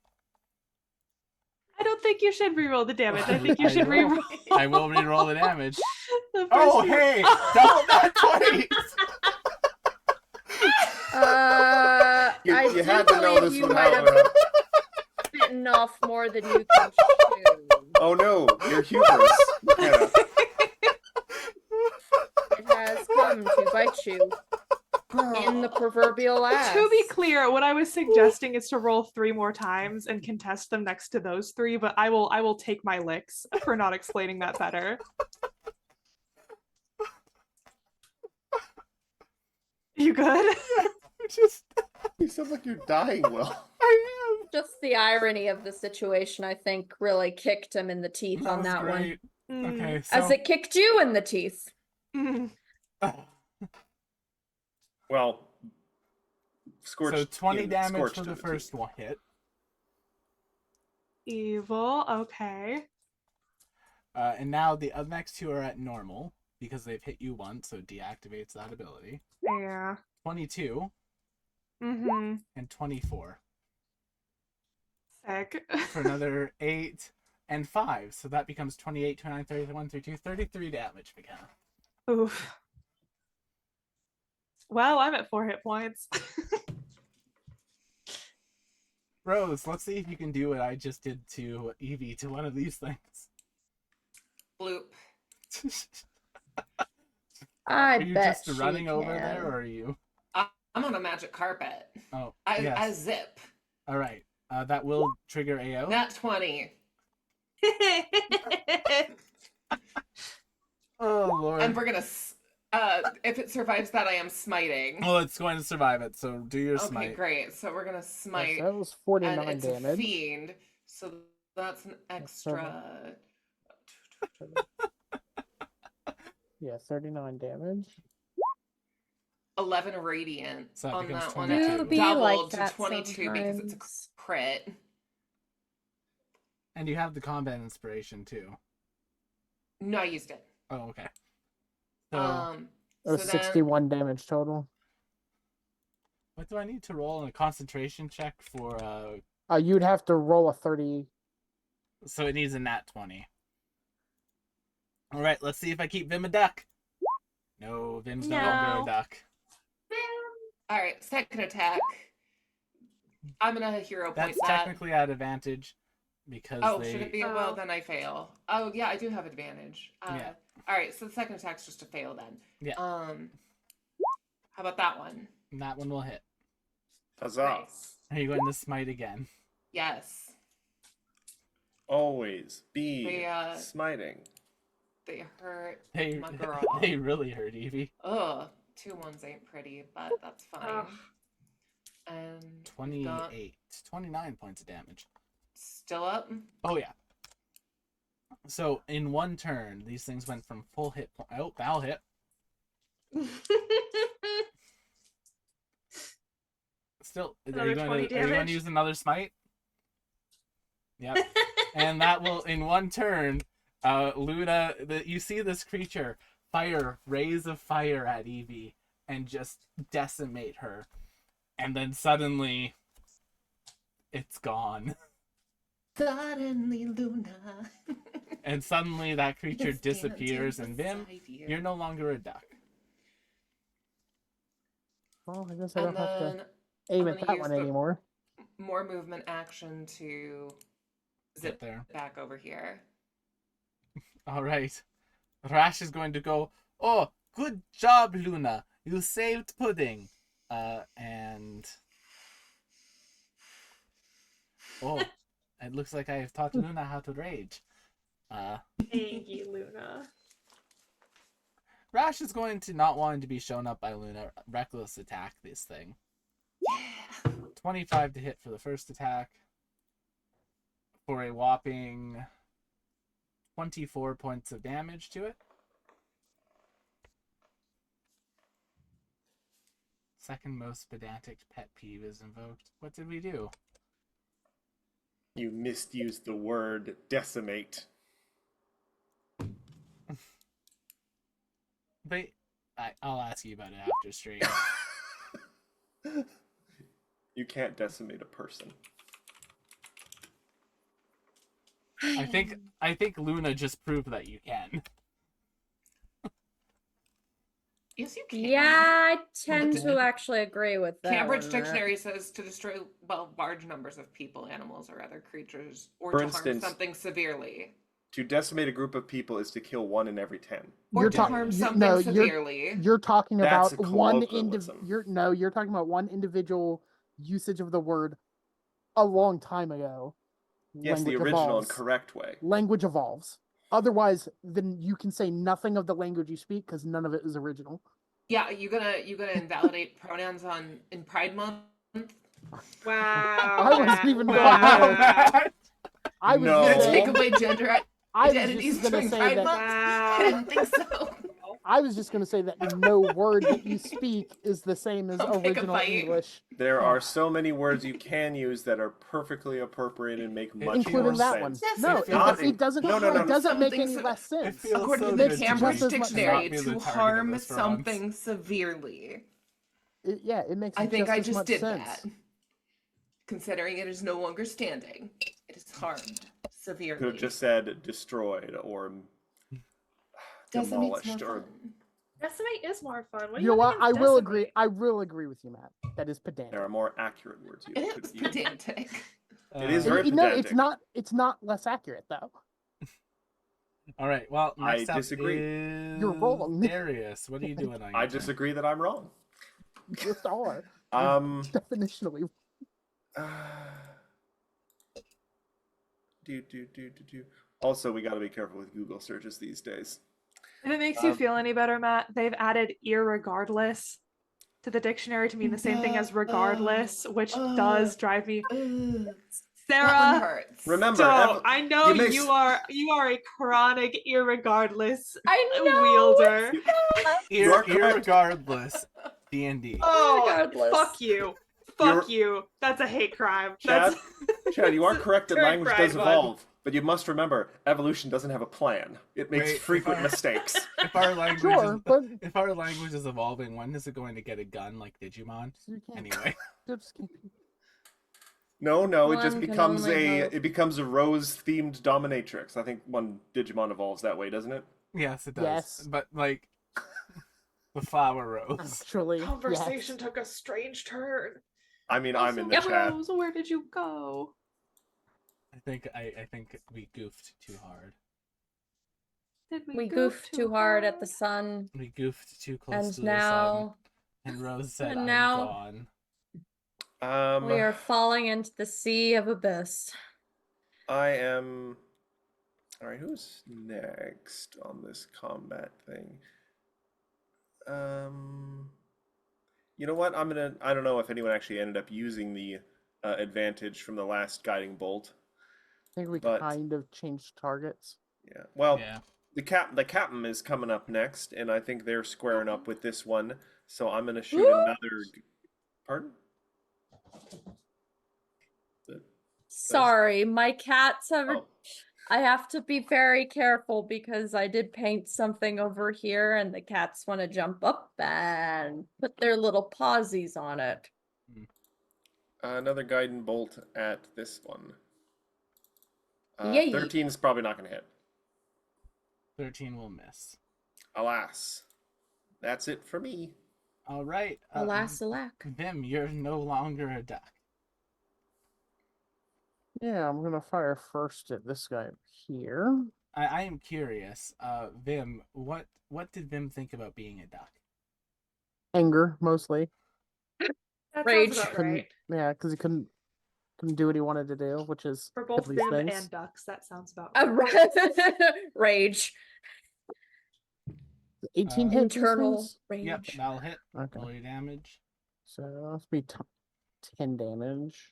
I don't think you should reroll the damage. I think you I should will. reroll. I will re-roll the damage. the first Oh, one. hey! Double that twice! I You do had to know believe this you would might have happen. bitten off more than you can chew. Oh no, your hubris. Yeah. It has come to bite you in the proverbial ass. To be clear, what I was suggesting is to roll 3 more times and contest them next to those 3, but I will take my licks for not explaining that better. You good? Just... You sound like you're dying, Will. I am. Just the irony of the situation, I think, really kicked him in the teeth on was that one. great. Mm, Okay, so... As it kicked you in the teeth. mm. Well, scorched. So 20 in- damage scorched for in the teeth. first one hit. Evil, okay. And now the next 2 are at normal, because they've hit you once, so it deactivates that ability. Yeah. 22 Mm-hmm. and 24. Sick. For another 8 and 5. So that becomes 28, 29, 31, 32, 33 damage, McKenna. Oof. Well, I'm at 4 hit points. Rose, let's see if you can do what I just did to Eevee to one of these things. Bloop. I Are you bet just running she over can. there, or are you? I'm on a magic carpet. Oh, I yes. zip. All right. That will trigger AO. Nat 20. Oh, Lord. And we're gonna. If it survives that, I am smiting. Oh, it's going to survive it, so do your Okay, smite. great. So we're gonna smite. That was And 49 it's a damage. fiend. So that's an extra. Yeah, 39 damage. 11 radiant So that on becomes that one. 22. It Do be doubled like to that 22 because it's a sometimes. crit. And you have the combat inspiration, too. No, I used it. Oh, okay. So, That was So 61 damage total. what do I need to roll in a concentration check for, You'd have to roll a 30. so it needs a nat 20. Alright, let's see if I keep Vim a duck. No, Vim's no longer No. a duck. All right, second attack. I'm gonna hero point That's that. technically at advantage because Oh, they... should it be? Oh. Well, then I fail. Oh, yeah, I do have advantage. Yeah. All right, so the second attack's just a fail then. Yeah. How about that one? That one will hit. Huzzah. Nice. Are you going to smite again? Yes. Always be They, smiting. They hurt They, my girl. they really hurt Eevee. Ugh, 2 1s ain't pretty, but that's fine. Ugh. And we've got 28. 29 points of damage. still up. Oh, yeah. So in one turn, these things went from full hit point. Oh, Val hit. Still, are Another you going 20 to damage. use another smite? Yep. And that will, in one turn, Luna, you see this creature fire rays of fire at Evie and just decimate her, and then suddenly, it's gone. Suddenly, Luna. And suddenly that creature is dancing disappears, and Vim, beside you. you're no longer a duck. Well, I guess I And don't have to then aim I'm at gonna that use one the- anymore. more movement action to zip there. back over here. All right. Rash is going to go, oh, good job, Luna. You saved Pudding. And... Oh, it looks like I have taught Luna how to rage. Thank you, Luna. Rash is going to not want to be shown up by Luna. Reckless attack this thing. Yeah. 25 to hit for the first attack. For a whopping 24 points of damage to it. Second most pedantic pet peeve is invoked. What did we do? You misused the word decimate. But I'll ask you about it after stream. You can't decimate a person. I think Luna just proved that you can. Yes, you can. Yeah, I tend Okay. to actually agree with that. Cambridge one, Matt. Dictionary says to destroy large numbers of people, animals, or other creatures, or For to instance- harm something severely, To decimate a group of people is to kill 1 in every 10. or You're to talk- harm you- something no, you're- severely. You're talking That's about a one colloquialism. You're talking about one individual usage of the word a long time ago. Yes, the Language original and evolves. correct way. Language evolves. Otherwise, then you can say nothing of the language you speak because none of it is original. Yeah, you gonna invalidate pronouns in Pride Month? Wow. I wasn't even going wow. there. I was No. Gonna just take saying, away gender I was identities just gonna during say Pride that Month? Wow. I didn't think so. I was just gonna say that no word that you speak is the same as I'll pick a original fight. English, There are so many words you can use that are perfectly appropriate and make much including more that sense. one. Yes, No, it feels- it doesn't. No, no, no, It doesn't make something any so- less sense. feels According so to good the to Cambridge just as much Dictionary, not be the to target of harm this for once. something severely. It makes I think I as just much did sense. that. Considering it is no longer standing, it is harmed severely. Could have just said destroyed or Decimate's demolished more or fun. Decimate is more fun. What do You know have what? I against will decimate? agree. I will agree with you, Matt. That is pedantic. there are more accurate words you It could is use. pedantic. It is Uh, very No, pedantic. it's not less accurate though. All right. Well, I next up disagree. is You're wrong. Darius. What are you doing on your I turn? disagree that I'm wrong. You just are. Definitionally. Do. Also, we got to be careful with Google searches these days. If it makes you Um, feel any better, Matt, they've added irregardless to the dictionary to mean the same thing as regardless, which does drive me. Ugh. That one Sarah, hurts. Remember, don't. I know you may you are a chronic irregardless I know. wielder. You are correct. Irregardless, D&D. Oh, Irregardless. fuck you. Fuck you. That's a hate crime. Chad, That's Chad, you are It's a correct that turn language pride does one. evolve, but you must remember, evolution doesn't have a plan. It makes Wait, frequent if I- mistakes. If our language Sure, is, but if our language is evolving, when is it going to get a gun like Digimon? you can't. Anyway. Just keep- No, it One just can becomes only hope. it becomes a rose-themed dominatrix. I think one Digimon evolves that way, doesn't it? Yes, it does. Yes. But like the flower rose. Actually, conversation yes. took a strange turn. I mean, I'm in the Also, chat. Rose, where did you go? I think we goofed too hard. Did We goof goofed too hard at the sun, We goofed too close and to the sun. now And Rose said, and "I'm now- gone." we are falling into the sea of abyss. I am. All right, who's next on this combat thing? You know what? I don't know if anyone actually ended up using the advantage from the last guiding bolt. I think we But- kind of changed targets. Yeah. Well, Yeah. the captain is coming up next, and I think they're squaring up with this one. So I'm gonna shoot another. Pardon? Sorry, my cats have. Oh, I have to be very careful because I did paint something over here, and the cats want to jump up and put their little pawsies on it. another guiding bolt at this one. Yay! 13 is probably not gonna hit. 13 will miss. Alas, that's it for me. All right. Alas, alack. Vim, you're no longer a duck. Yeah, I'm gonna fire first at this guy here. I am curious. Vim, what did Vim think about being a duck? Anger mostly. That Rage. sounds about Couldn't, right. yeah, because he couldn't do what he wanted to do, which is For at both least Vim things. and ducks, that sounds about right. Rage. 18 hit Internal distance? rage. Yep, that'll hit. Okay. Roll your damage. So that's be 10 damage.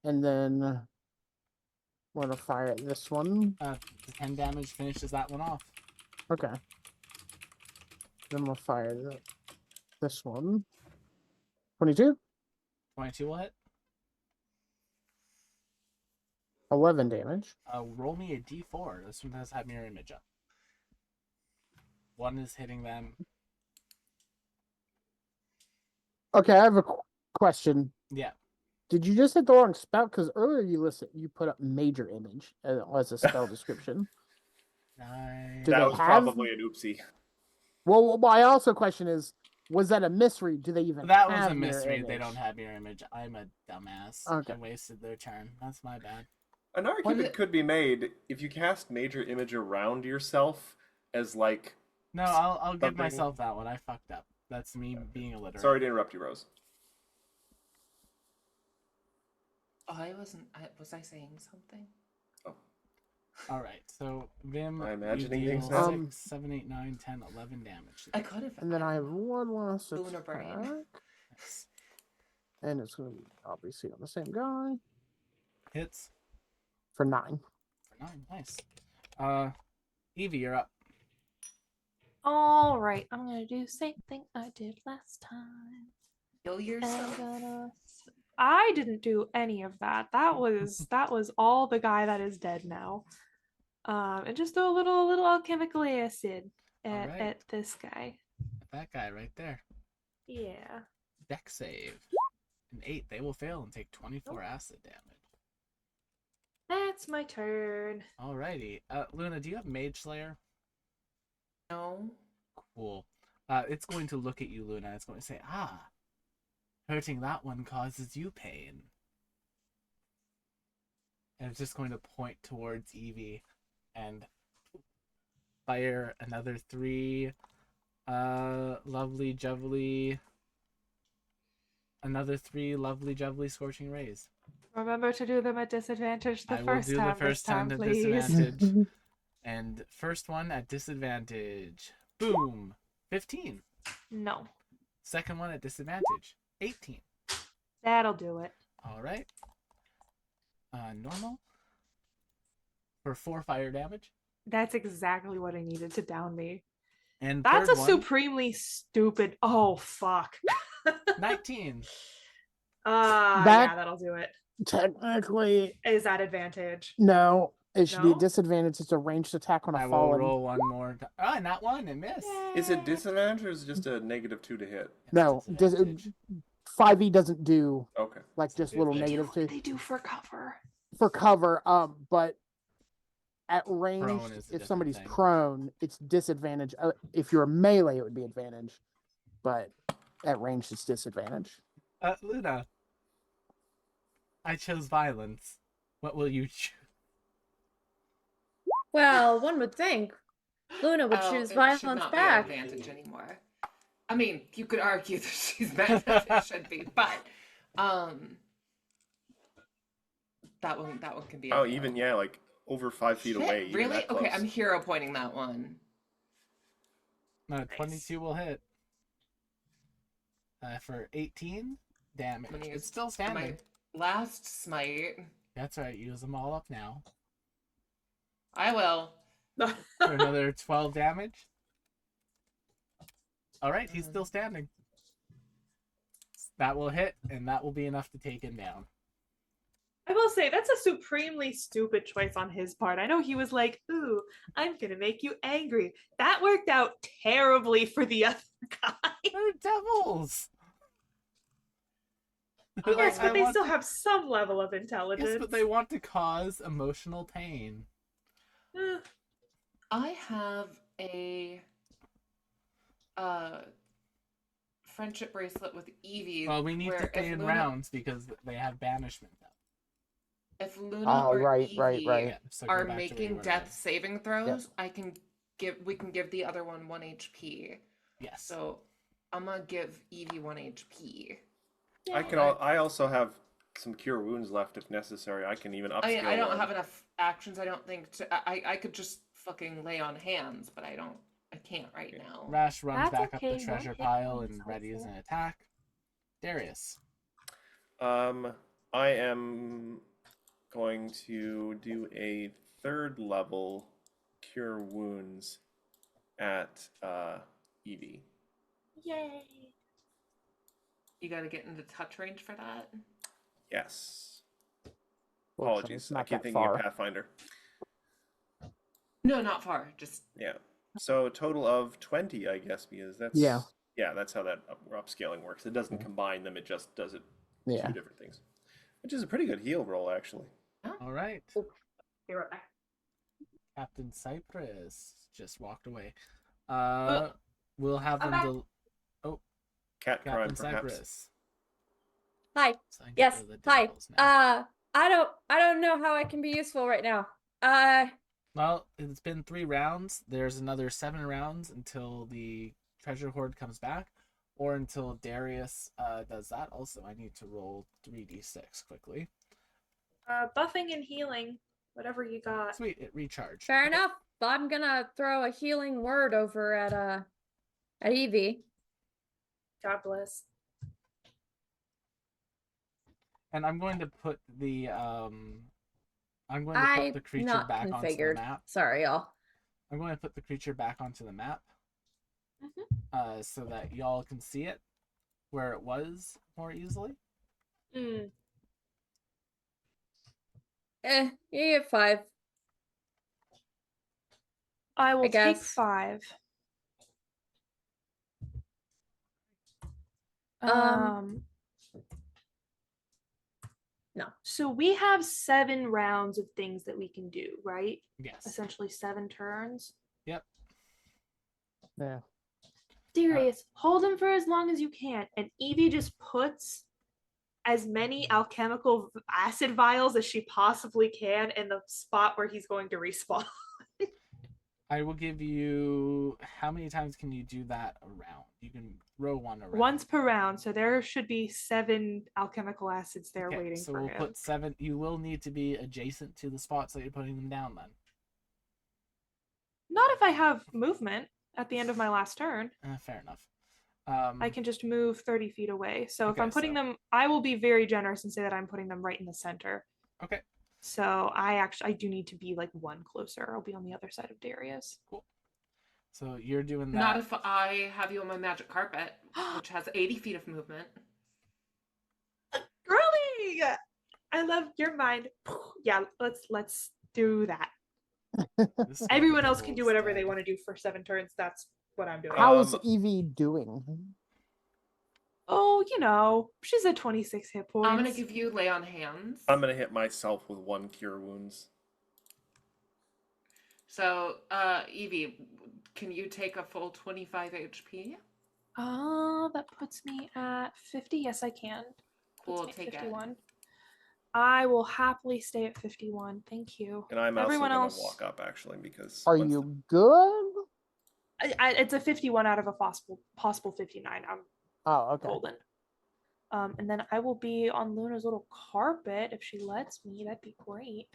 And then I'm gonna fire at this one. The 10 damage finishes that one off. Okay. Then we'll fire this one. 22? 22 will hit. 11 damage. Roll me a d4. This one does have mirror image up. One is hitting them. Okay, I have a question. Yeah. Did you just hit the wrong spell? Because earlier you put up major image as a spell description. Nice. Do That they was have- probably an oopsie. Well, my also question is, was that a misread? Do they even That was have a mirror mystery. They image? don't have mirror image. I'm a dumbass. Okay. I wasted their turn. That's my bad. An argument could be made if you cast major image around yourself as like. No, I'll give Something- myself that one. I fucked up. That's me being illiterate. Sorry to interrupt you, Rose. I wasn't. Was I saying something? All right. So Vim, I'm you imagining deal things now. 6, 7, 8, 9, 10, 11 damage. I could have. And then I have one last Lunar brain. attack. Nice. And it's going to be obviously on the same guy Hits for 9. for 9. Nice. Evie, you're up. All right, I'm gonna do the same thing I did last time. Kill And yourself. I didn't do any of that. That was all the guy that is dead now. And just do a little alchemical acid at, Alright. at this guy. That guy right there. Yeah. Deck save. An 8. They will fail and take 24 acid damage. That's my turn. Alrighty. Luna, do you have Mage Slayer? No. Cool. It's going to look at you, Luna. It's going to say, hurting that one causes you pain. And it's just going to point towards Evie and fire another 3 lovely jubbly scorching rays. Remember to do them at disadvantage the I will first do time the first this time, time at please. disadvantage. And first one at disadvantage. Boom. 15. No, Second one at disadvantage. 18. that'll do it. All right. Normal. For 4 fire damage. That's exactly what I needed to down me. And That's third a one, supremely stupid. Oh fuck. 19. That- Yeah, that'll do it. Technically, Is that advantage? no. It should be No? a disadvantage. It's a ranged attack on a I will fallen. roll one more. Not one. It missed. Is it disadvantage or is it just a -2 to hit? No, Disadvantage. 5e doesn't do Okay. like just little They do. negative 2 They do for cover. for cover. But at range, Prone is a if different somebody's thing. prone, it's disadvantage. If you're a melee, it would be advantage, but at range, it's disadvantage. Luna. I chose violence. What will you choose? Well, one would think Luna would Oh, choose it should violence not be back. advantage anymore. I mean, you could argue that she's better than it should be, but that one can be. Oh, a fail. even yeah, like over 5 feet Shit, away. even really? that Okay, close. I'm hero pointing that one. 22 will hit. For 18 damage. I'm gonna It's use still standing. My last smite. That's right. Use them all up now. I will. For another 12 damage. All right, he's still standing. That will hit, and that will be enough to take him down. I will say that's a supremely stupid choice on his part. I know he was like, "Ooh, I'm gonna make you angry." That worked out terribly for the other guy. They're devils. Yes, but I they want still to- have some level of intelligence. Yes, but they want to cause emotional pain. Eh, I have a friendship bracelet with Evie. Well, we need to where stay if in Luna, rounds because they have banishment now. If Luna Oh, or right. Evie Yeah, so go are back to where you making were death now. saving throws, we can give the other one 1 HP. Yes. So I'm gonna give Evie 1 HP. I also have some cure wounds left if necessary. I can even upscale I don't one. have enough actions. I don't think to. I could just fucking lay on hands, but I don't. I can't right now. Rash runs That's back up okay, the treasure one hit pile point and is readies helpful. an attack. Darius. I am going to do a 3rd level cure wounds at Evie. Yay! You got to get into touch range for that. Yes. Fortunately, Apologies. it's I not keep that thinking far. of Pathfinder. No, not far. Just Yeah. So a total of 20, I guess, because that's Yeah. Yeah, that's how that upscaling works. It doesn't combine them; it just does it Yeah. 2 different things, which is a pretty good heal roll, actually. All right. Be right back. Captain Cypress just walked away. We'll have them. Cat crime, Captain perhaps. Cypress. Hi. So I get Yes. rid of the Hi. devils now. I don't know how I can be useful right now. Well, it's been 3 rounds. There's another 7 rounds until the treasure hoard comes back, or until Darius does that. Also, I need to roll 3d6 quickly. Buffing and healing, whatever you got. Sweet, it recharged. fair Okay. enough. I'm gonna throw a healing word over at Evie. God bless. And I'm going to put the creature not back onto the configured. map. Sorry, y'all. I'm going to put the creature back onto the map, so that y'all can see it where it was more easily. Mm. You get 5. I will take guess. 5. No. So we have 7 rounds of things that we can do, right? Yes. Essentially 7 turns. Yep. Yeah. Darius, hold him for as long as you can, and Evie just puts as many alchemical acid vials as she possibly can in the spot where he's going to respawn. I will give you. How many times can you do that around? You can throw one around. Once per round, so there should be 7 alchemical acids there Okay, waiting so for we'll him. put 7. You will need to be adjacent to the spots that you're putting them down then. Not if I have movement at the end of my last turn. Fair enough. I can just move 30 feet away. So if Okay, I'm putting so- them, I will be very generous and say that I'm putting them right in the center. Okay. So I do need to be like 1 closer. I'll be on the other side of Darius. Cool. So you're doing that. not if I have you on my magic carpet, which has 80 feet of movement. Girly! I love your mind. Yeah, let's do that. This is Everyone what else the can do devil's whatever dead. they want to do for 7 turns. That's what I'm doing. How's Evie doing? Oh, she's at 26 hit points. I'm gonna give you lay on hands. I'm gonna hit myself with 1 cure wounds. So, Evie, can you take a full 25 HP? That puts me at 50. Yes, I can. Cool, Puts me at take it. 51. I will happily stay at 51. Thank you. And I'm Everyone also else. gonna walk up actually because Are once you good? It's a 51 out of a possible 59. I'm Oh, okay. golden. And then I will be on Luna's little carpet if she lets me. That'd be great.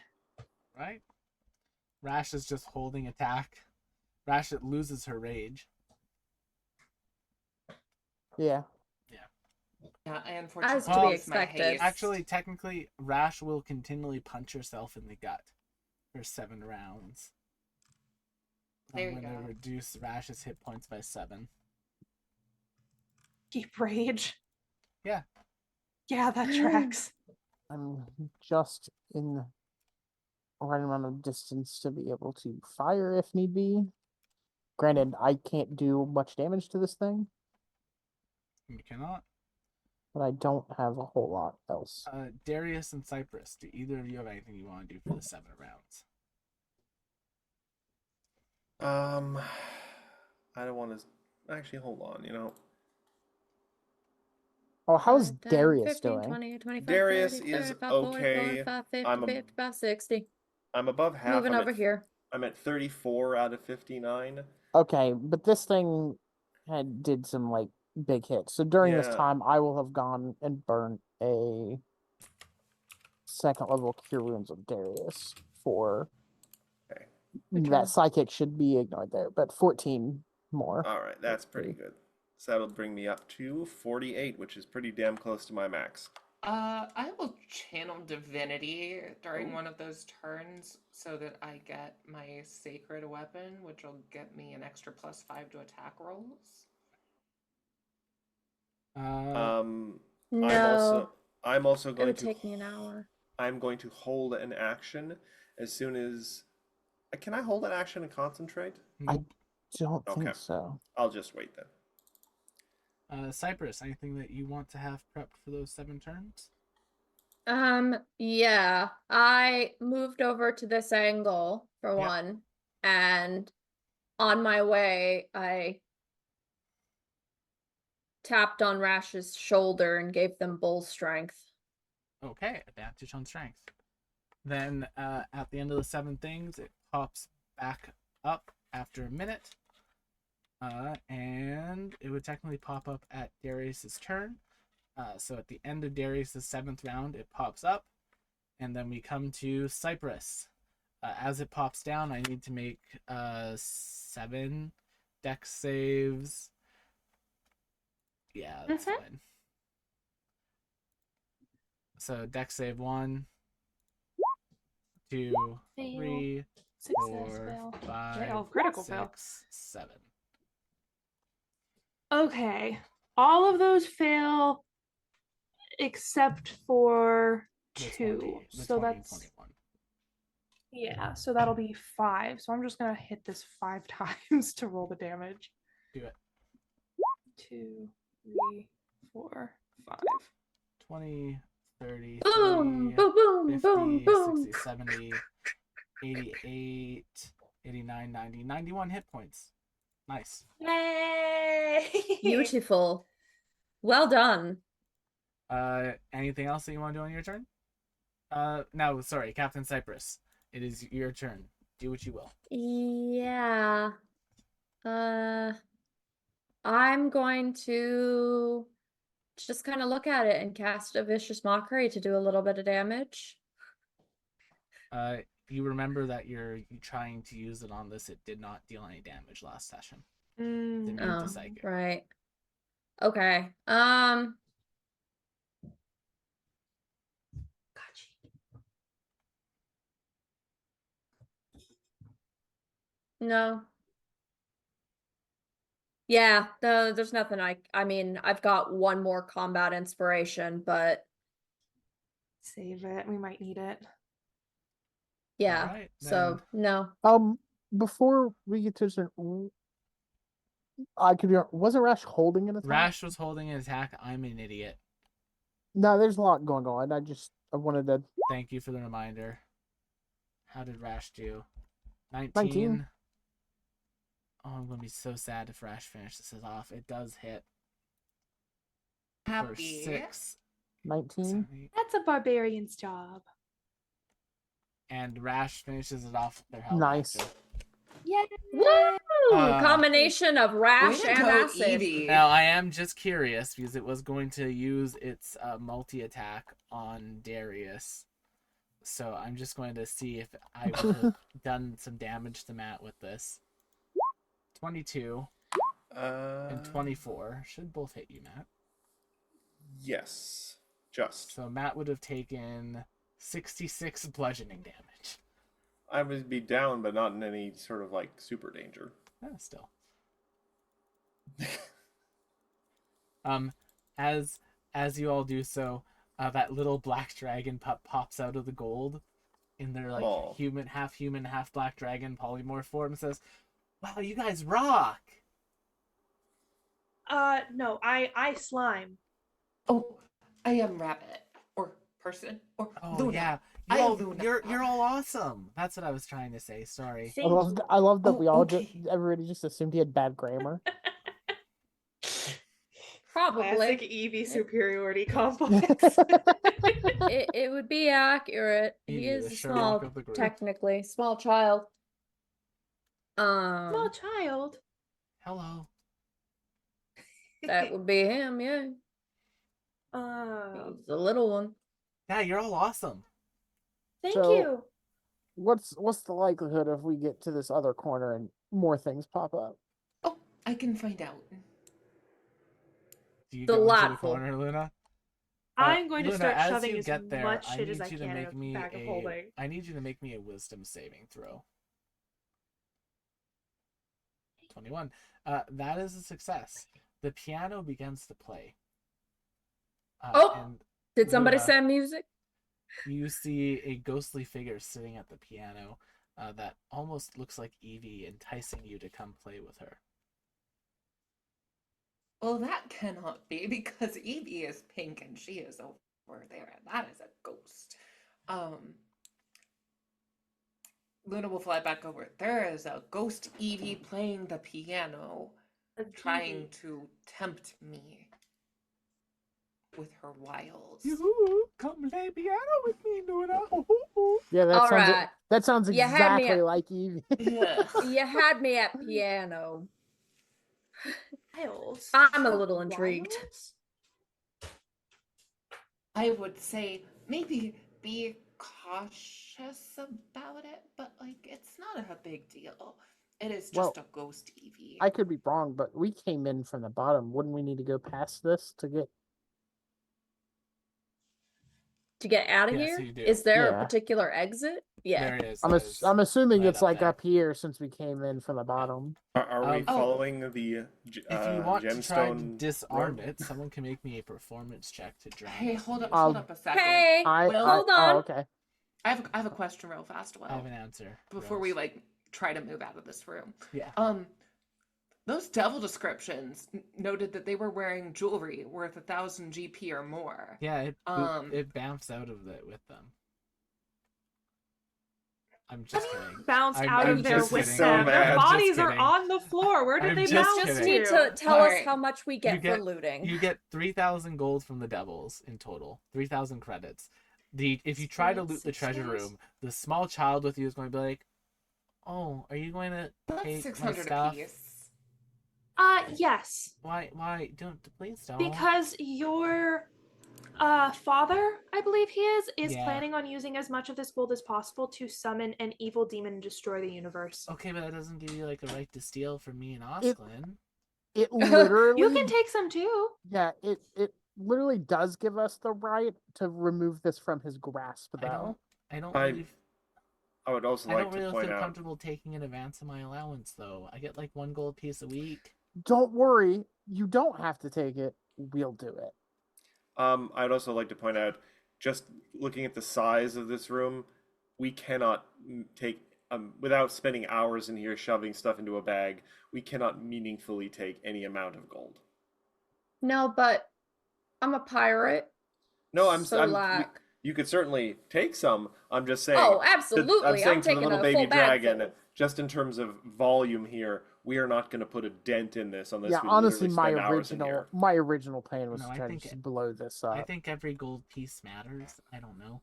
Right? Rash is just holding attack. Rash loses her rage. Yeah. Yeah, I unfortunately As to be used my expected. haste. Actually, technically, Rash will continually punch herself in the gut. for 7 rounds. There I'm you going to go. reduce Rash's hit points by 7. Keep rage. Yeah. Yeah, that tracks. I'm just in the right amount of distance to be able to fire if need be. Granted, I can't do much damage to this thing, You cannot. but I don't have a whole lot else. Darius and Cypress, do either of you have anything you want to do for the 7 rounds? I don't want to. Actually, hold on. Oh, how's 5, 10, Darius 15, doing? 20, 25, Darius 30, is 35, 40, okay. 45, 50, I'm 55, 60. I'm above half. Moving over here. I'm at 34 out of 59. Okay, but this thing did some like big hits. So during this Yeah. time, I will have gone and burnt a 2nd level Cure Wounds of Darius for Okay. that psychic should be ignored there, but 14 more. All right, that's pretty good. So that'll bring me up to 48, which is pretty damn close to my max. I will channel divinity during Ooh. one of those turns so that I get my sacred weapon, which will get me an extra +5 to attack rolls. No, I'm also it going would to take me an hour. I'm going to hold an action as soon as can I hold an action and concentrate? Nope. Don't Okay. think so. I'll just wait then. Cypress, anything that you want to have prepped for those 7 turns? Yeah, I moved over to this angle for Yep. one, and on my way, I tapped on Rash's shoulder and gave them bull strength. Okay, advantage on strength. Then at the end of the 7 things, it pops back up after a minute. And it would technically pop up at Darius's turn. So at the end of Darius's 7th round, it pops up. And then we come to Cypress. As it pops down, I need to make 7 dex saves. Yeah, that's fine. So dex save 1, 2, Fail. 3, Success 4, fail. 5, Critical fail. 6, 7. Okay. All of those fail except for The 2. 20, the So 20, that's 21. yeah, so that'll be 5. So I'm just gonna hit this 5 times to roll the damage. Do it. 2, 3, 4, 5. 20, 30, Boom, 30, boom, boom, 50, boom, boom. 60, 70, 88, 89, 90, 91 hit points. Nice. Yay! Beautiful. Well done. Anything else that you want to do on your turn? No, sorry, Captain Cypress. It is your turn. Do what you will. Yeah. I'm going to just kind of look at it and cast a vicious mockery to do a little bit of damage. You remember that you're trying to use it on this. It did not deal any damage last session. Didn't hit the psychic. Right. Okay. No. Yeah, there's nothing I mean, I've got one more combat inspiration, but Save it. We might need it. yeah. Alright, So, no. Before we get to this, I could be. Wasn't Rash holding an attack? Rash was holding an attack. I'm an idiot. No, there's a lot going on. I wanted to. Thank you for the reminder. How did Rash do? 19. 19. Oh, I'm gonna be so sad if Rash finishes this off. It does hit for Happy. 6. 19. 7, 8, That's a barbarian's job. and Rash finishes it off with their health. Nice. Active. Yay! Woo! Combination of Way rash to and go, acid. Evie. Now I am just curious because it was going to use its multi attack on Darius, so I'm just going to see if I would have done some damage to Matt with this. 22 and 24 should both hit you, Matt. Yes. Just. So Matt would have taken 66 bludgeoning damage. I would be down, but not in any sort of like super danger. Still. Um, as you all do so, that little black dragon pup pops out of the gold in their like Aw. human, half black dragon polymorph form and says, "Wow, you guys rock!" No, I slime. Oh, I am rabbit or person or Oh Luna. yeah, I am Luna. you're all awesome. That's what I was trying to say. Sorry. Thank you. I love that Oh, we all okay. everybody just assumed he had bad grammar. Probably. Classic Eevee superiority complex. It would be accurate. He Evie, is the a Sherlock small, of the group. technically small child. Small child. Hello. That would be him. Yeah, Um, he's the little one. Yeah, you're all awesome. thank So- you. What's the likelihood if we get to this other corner and more things pop up? Oh, I can find out. Do you The go into the Latful. corner, Luna? I'm going to Luna, start as shoving you as get there, much I shit as need I you to can in make a me bag of holding. I need you to make me a wisdom saving throw. 21. That is a success. The piano begins to play. Oh! And Did somebody Luna, send music? you see a ghostly figure sitting at the piano that almost looks like Evie, enticing you to come play with her. Well, that cannot be because Evie is pink and she is over there. That is a ghost. Luna will fly back over. There is a ghost Evie playing the piano, trying to tempt me with her wiles. Yoo-hoo, come play piano with me, Luna. Yeah, All right. that sounds You had me exactly at- like Evie. Ugh. You had me at piano. Wiles. I'm a little intrigued. Wiles? I would say maybe be cautious about it, but like it's not a big deal. It is just a ghost Evie. I could be wrong, but we came in from the bottom. Wouldn't we need to go past this to get? To get out of Yes, here? you do. Is there Yeah. a particular exit? Yeah. There it is. I'm assuming right it's up like there. up here since we came in from the bottom. Are we Oh. following the If you want to try to gemstone disarm road? it, someone can make me a performance check to drown. Hey, this hold up, music. hold up a second. Hey, hold Oh, on. okay. I have a question real fast. I have an answer. Before Rose. we like try to move out of this room. Yeah. Those devil descriptions noted that they were wearing jewelry worth 1,000 GP or more. Yeah, it bounced out of it with them. I'm just kidding. Bounced I'm- out I'm of there just with kidding. them. So Their mad. bodies Just are kidding. on the floor. Where did I'm they just bounce Just kidding. need to? to tell us Alright. how much we get get- for looting. You get 3,000 gold from the devils in total. 3,000 credits. If you try to loot the treasure room, the small child with you is going to be like, "Oh, are you going to That's take my 600 stuff? apiece. Yes. Why? Please don't." Because your father, I believe he is Yeah. planning on using as much of this gold as possible to summon an evil demon and destroy the universe. Okay, but that doesn't give you like a right to steal from me and Osklin. It literally. You can take some too. Yeah, it literally does give us the right to remove this from his grasp, I though. don't I really. I would also I like don't to really point feel out. comfortable taking an advance of my allowance, though. I get like 1 gold piece a week. Don't worry, you don't have to take it. We'll do it. I'd also like to point out, just looking at the size of this room, we cannot take without spending hours in here shoving stuff into a bag. We cannot meaningfully take any amount of gold. No, but I'm a pirate. No, you could certainly take some. I'm just saying. Oh, absolutely. I'm saying I'm to the taking little a baby full bag dragon, full. just in terms of volume here, we are not going to put a dent in this unless Yeah, we honestly, literally spend hours in here. my original plan was No, to I try to think just blow this up. I think every gold piece matters. I don't know.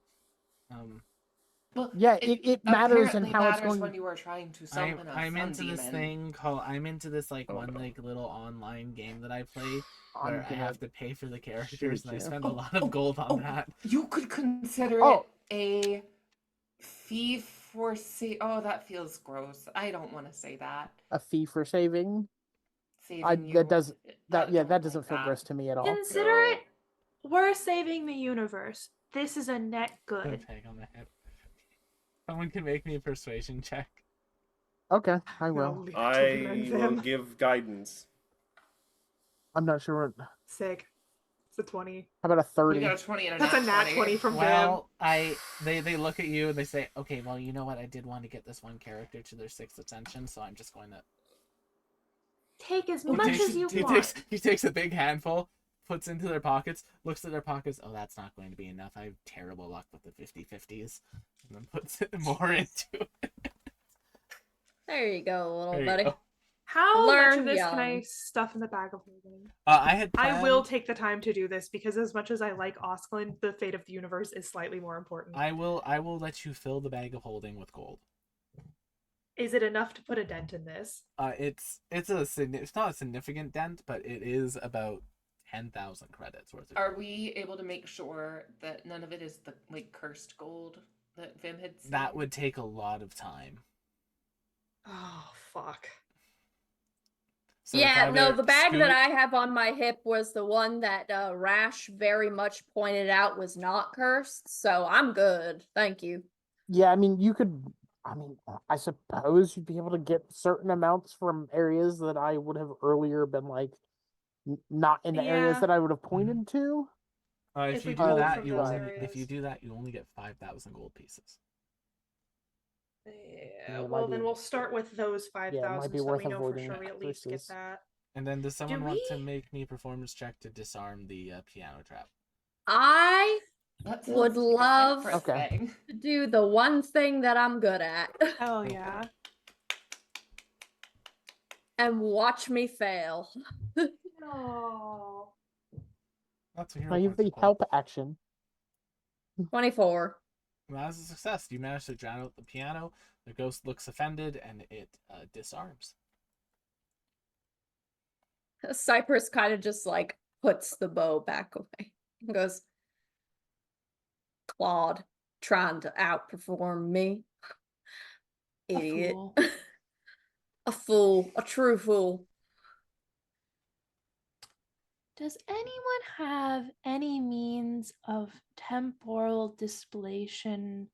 Well, Yeah, it matters in apparently how it's matters going. when you are trying to summon I'm a sun into this demon. thing called I'm into this like Oh, one no. like little online game that I play I'm where I gonna have to pay for the characters shoot and I you. spend a lot of gold on that. You could consider Oh. it a fee for Oh, that feels gross. I don't want to say that. A fee for saving. Saving you. That does that. Yeah, don't that doesn't like feel that. gross to me at all. Consider No. it. We're saving the universe. This is a net Put a good. peg on the head. Someone can make me a persuasion check. Okay, I No, will. leave it to I will Vim. give guidance. I'm not sure what. Sick. It's a 20. How about a We 30? got a 20 and a That's a nat 20. 20 from Vim. Well, they look at you and they say, okay, well, you know what? I did want to get this one character to their 6th attention, so I'm just going to. Take as He much takes- as you he want. takes a big handful, puts into their pockets, looks at their pockets. Oh, that's not going to be enough. I have terrible luck with the 50-50s. And then puts it more into it. There you go, little There you buddy. go. How much Learn of this can I young. stuff in the bag of holding? I had I will planned- take the time to do this because as much as I like Osklin, the fate of the universe is slightly more important. I will let you fill the bag of holding with gold. Is it enough to put a dent in this? It's not a significant dent, but it is about 10,000 credits worth of. Are we able to make sure that none of it is the like cursed gold that Vim had seen? That would take a lot of time. Oh, fuck. So it's Yeah, no, either the bag scoot- that I have on my hip was the one that Rash very much pointed out was not cursed, so I'm good. Thank you. Yeah, I mean, you could. I mean, I suppose you'd be able to get certain amounts from areas that I would have earlier been like, not in the areas Yeah. that I would have pointed to. if If you we do pulled that, from you those only areas. if you do that, you only get 5,000 gold pieces. Yeah, it might well, then be- we'll start with those 5,000 be so that worth we know for avoiding sure we at least get versus- that. And then does someone Do want to we- make me a performance check to disarm the piano trap? I That sounds would like a love- separate Okay. thing. to do the one thing that I'm good at Hell Okay. yeah. and watch me fail. No. That's a hero Now you have point the support. help action. 24. That's a success. You manage to drown out the piano. The ghost looks offended and it disarms. Cypress kind of just like puts the bow back away and goes, Claude, trying to outperform me. A Idiot. fool. A fool. A true fool. Does anyone have any means of temporal displation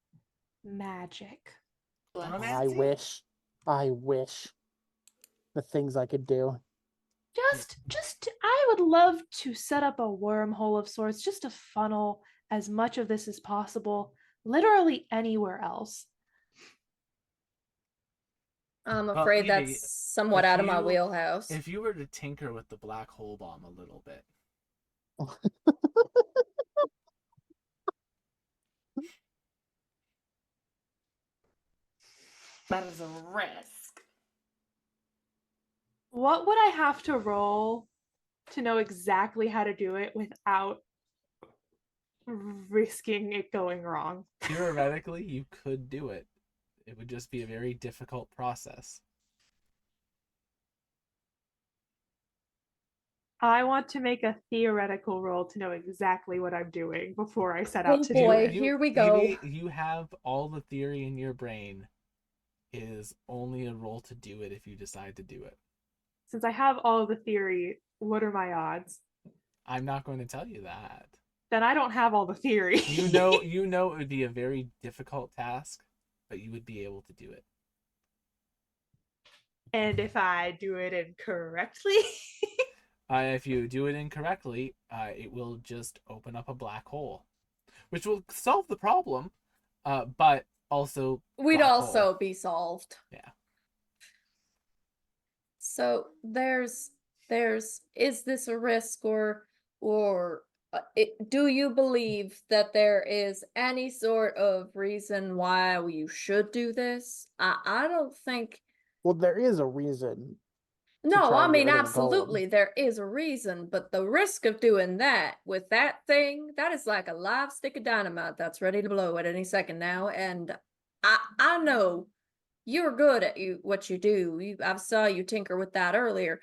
magic? I wish. I wish. The things I could do. I would love to set up a wormhole of sorts, just to funnel as much of this as possible, literally anywhere else. I'm Well, afraid Evie, that's somewhat if out of my you- wheelhouse. If you were to tinker with the black hole bomb a little bit, That is a risk. What would I have to roll to know exactly how to do it without risking it going wrong? theoretically, you could do it. It would just be a very difficult process. I want to make a theoretical roll to know exactly what I'm doing before I set Oh out to boy. do it. Here we go. Evie, you have all the theory in your brain. It is only a roll to do it if you decide to do it. Since I have all of the theory, what are my odds? I'm not going to tell you that. Then I don't have all the theory. You know it would be a very difficult task, but you would be able to do it. And if I do it incorrectly, If you do it incorrectly, it will just open up a black hole, which will solve the problem, but also We'd black also hole. be solved. Yeah. So is this a risk or do you believe that there is any sort of reason why you should do this? I don't think. Well, there is a reason. No, try I and get mean, rid of the gold. absolutely, there is a reason, but the risk of doing that with that thing, that is like a live stick of dynamite that's ready to blow at any second now. And I know you're good at what you do. I saw you tinker with that earlier,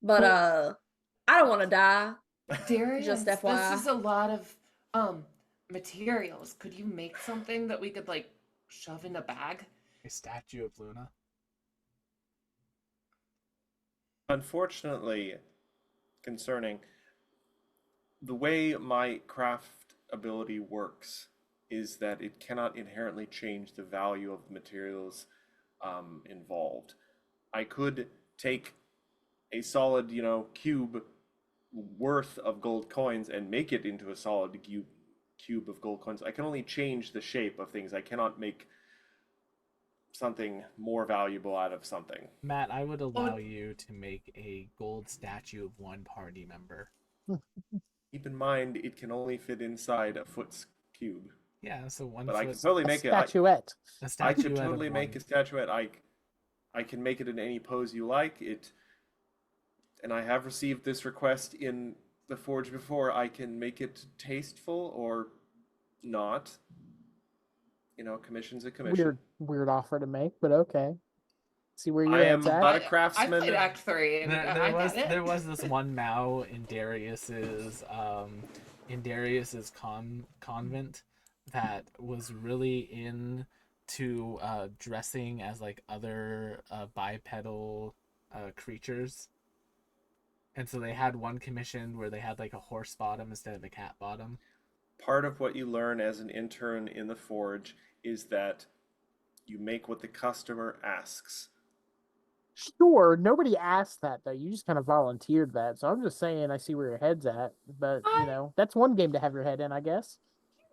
but I don't want to die. Darius, Just this FYI. is a lot of materials. Could you make something that we could like shove in a bag? A statue of Luna. Unfortunately, concerning the way my craft ability works, is that it cannot inherently change the value of the materials involved. I could take a solid, cube worth of gold coins and make it into a solid cube of gold coins. I can only change the shape of things. I cannot make something more valuable out of something. Matt, I would allow you to make a gold statue of one party member. Keep in mind, it can only fit inside a foot's cube. Yeah, so one But I foot. can totally A make it. statuette. A I statuette could of totally make one. a statuette. I can make it in any pose you like. And I have received this request in the Forge before. I can make it tasteful or not. Commission's a commission. Weird offer to make, but okay. See where your I am head's at. but a I craftsman. played Act 3 and I get it. There was this one Mao in Darius's convent that was really into dressing as like other bipedal creatures. And so they had one commissioned where they had like a horse bottom instead of a cat bottom. Part of what you learn as an intern in the Forge is that you make what the customer asks. Sure, nobody asked that though. You just kind of volunteered that. So I'm just saying I see where your head's at. But that's one game to have your head in, I guess.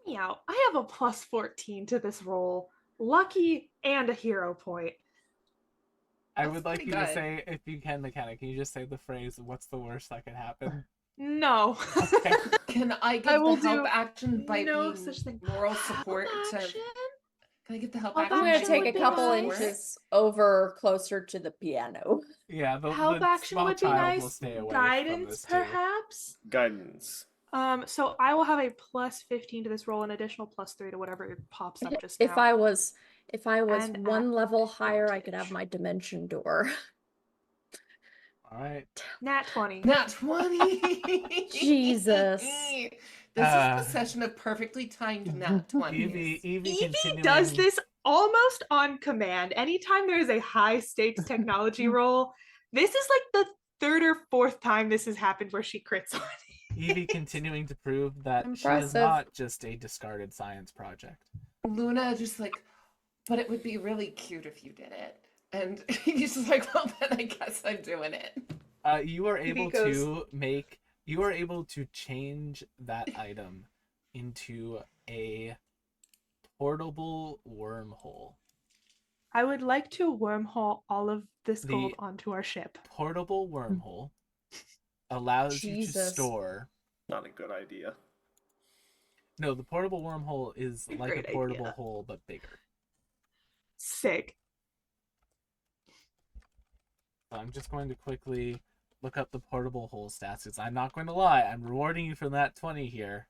Hear me out. I have a plus 14 to this roll. Lucky and a hero point. I That's would like pretty you to good. say, if you can, mechanic, can you just say the phrase, "What's the worst that could happen"? No. Okay. Can I give I will the help do action by no being such thing. moral Help support to... action? Can I get the help Help action? I'm gonna action take would a be couple nice. inches over closer to the piano. Yeah, the Help action small would be child will nice. stay away from Guidance, this too. perhaps. Guidance. So I will have a plus 15 to this roll, an additional plus 3 to whatever pops up just now. If I was And one level higher, I could advantage. have my dimension door. All right. Nat 20. Nat 20! Jesus. This is the session of perfectly timed nat 20s. Evie does this almost on command. Anytime there is a high stakes technology roll, this is like the third or fourth time this has happened where she crits on it. Evie continuing to prove that she is Impressive. not just a discarded science project. Luna just like, but it would be really cute if you did it. And he's just like, well, then I guess I'm doing it. You are able goes- to change that item into a portable wormhole. I would like to wormhole all of this The- gold onto our ship. Portable wormhole allows you to Jesus. store. Not a good idea. No, the portable wormhole is like Great a portable idea. hole but bigger. Sick. So I'm just going to quickly look up the portable hole stats because I'm not going to lie, I'm rewarding you for that 20 here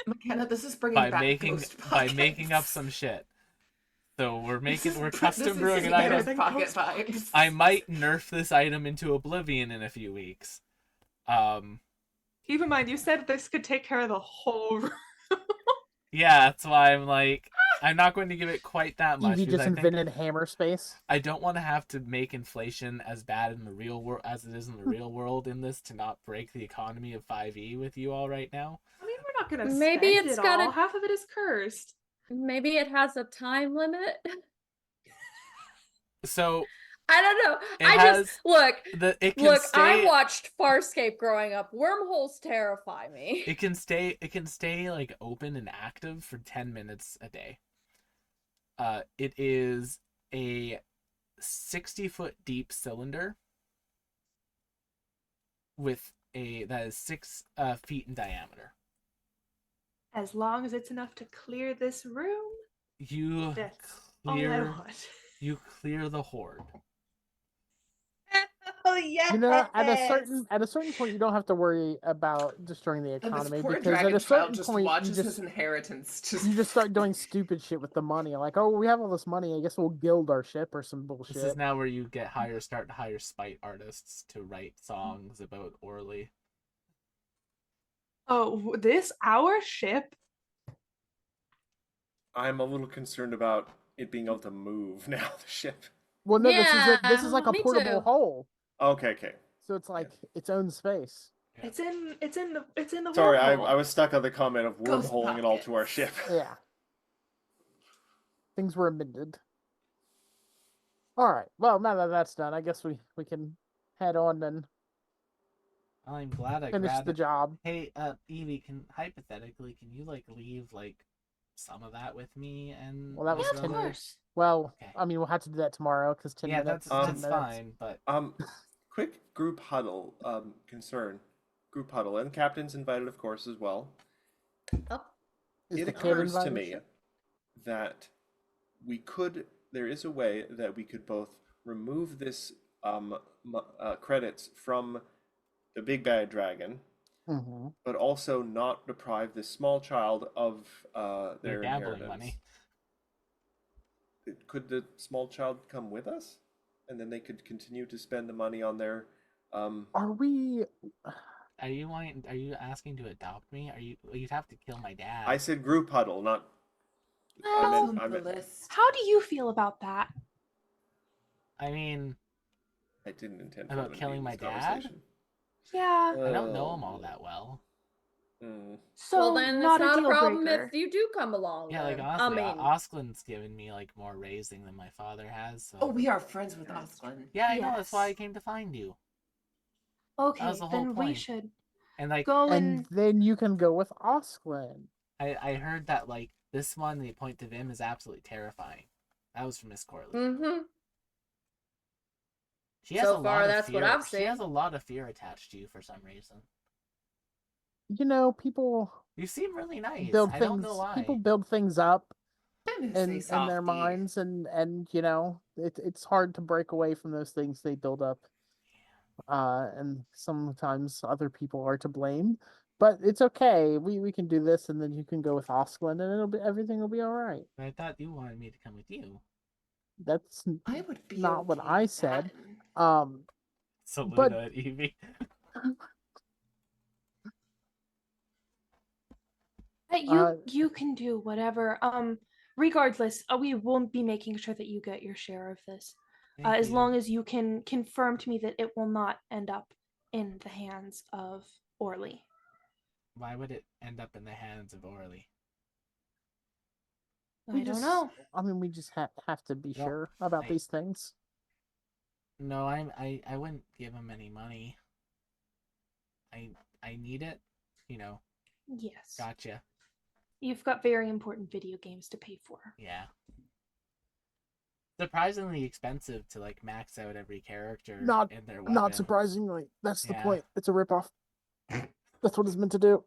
McKenna, this is bringing by back making Ghost by making up Pockets. some shit. So we're This is custom brewing an better item. than Pocket vibes. I might nerf this item into oblivion in a few weeks. Keep in mind, you said this could take care of the whole room. Yeah, that's why I'm like, I'm not going to give it quite that much. Evie because just I think invented hammer space. I don't want to have to make inflation as bad in the real world as it is in the real world in this to not break the economy of 5e with you all right now. I mean, we're not gonna Maybe spend it's it got all. a- Half of it is cursed. Maybe it has a time limit. So I don't know. It I has just look. it can Look, stay. I watched Farscape growing up. Wormholes terrify me. It can stay like open and active for 10 minutes a day. It is a 60-foot deep cylinder with that is 6 feet in diameter. As long as it's enough to clear this room, You that's all I clear want. you clear the horde. Oh yeah. You know, at a certain point, you don't have to worry about destroying the And this economy poor because at dragon a certain child just point, watches his inheritance just you just start doing stupid shit with the money. Like, oh, we have all this money. I guess we'll gild our ship or some bullshit. This is now where you start to hire spite artists to write songs about Orly. Oh, our ship? I'm a little concerned about it being able to move now, the ship. Well, no, this Yeah, is like a me portable too. hole, Okay. so it's like its own space. It's in the Sorry, I wormhole. was stuck on the comment of Ghost wormholing it all to our pockets. ship. Yeah. Things were amended. All right. Well, now that that's done, I guess we can head on and I'm glad I finish grabbed the it. job. Hey, Evie, can you like leave like some of that with me and Well, that my was Yeah, of 10 brother? course. Well, Okay. I mean, we'll have to do that tomorrow because 10 Yeah, minutes. that's 10 minutes. fine, but Quick group huddle concern. Group huddle, and captain's invited, of course, as well. Oh, Is It the kid occurs to invited? me that there is a way that we could both remove this credits from the big bad dragon, Mm-hmm. but also not deprive this small child of their their gambling inheritance. money. Could the small child come with us, and then they could continue to spend the money on their? Are we? Are you asking to adopt me? You'd have to kill my dad. I said group huddle, not. Well, I meant. how do you feel about that? I mean, I didn't intend for about them to be killing in my this dad? conversation. Yeah. I don't know him Oh, all that well. So well, then it's not a not a deal problem breaker. if you do come along. Yeah, like then. honestly, I mean, Osklin's given me like more raising than my father has. So. Oh, we are friends with Aslan. Yeah, I know. That's why I Yes. came to find you. Okay, was the whole then we point. should And like, go And and then you can go with Osklin. I heard that like this one, the point of him is absolutely terrifying. That was from Miss Corley. mm-hmm. She has So a lot far, of that's fear. what I've She seen. has a lot of fear attached to you for some reason. You know, people You seem really nice. build I things. don't know why. People build things up Didn't say in their softy. minds, and you know, it's hard to break away from those things they build up. And sometimes other people are to blame, but it's okay. We can do this, and then you can go with Osklin, and everything will be all right. But I thought you wanted me to come with you. That's I would be not what okay I with said. that. Salute But- at Evie. you can do whatever. Regardless, we won't be making sure that you get your share of this. Thank As you. long as you can confirm to me that it will not end up in the hands of Orly. Why would it end up in the hands of Orly? We I don't just- know. I mean, we just have to be No, sure about I- these things. No, I wouldn't give him any money. I need it. You know, Yes. gotcha. You've got very important video games to pay for. Yeah. Surprisingly expensive to like max out every character Not- in their weapon. Not surprisingly, that's the Yeah. point. It's a ripoff. That's what it's meant to do.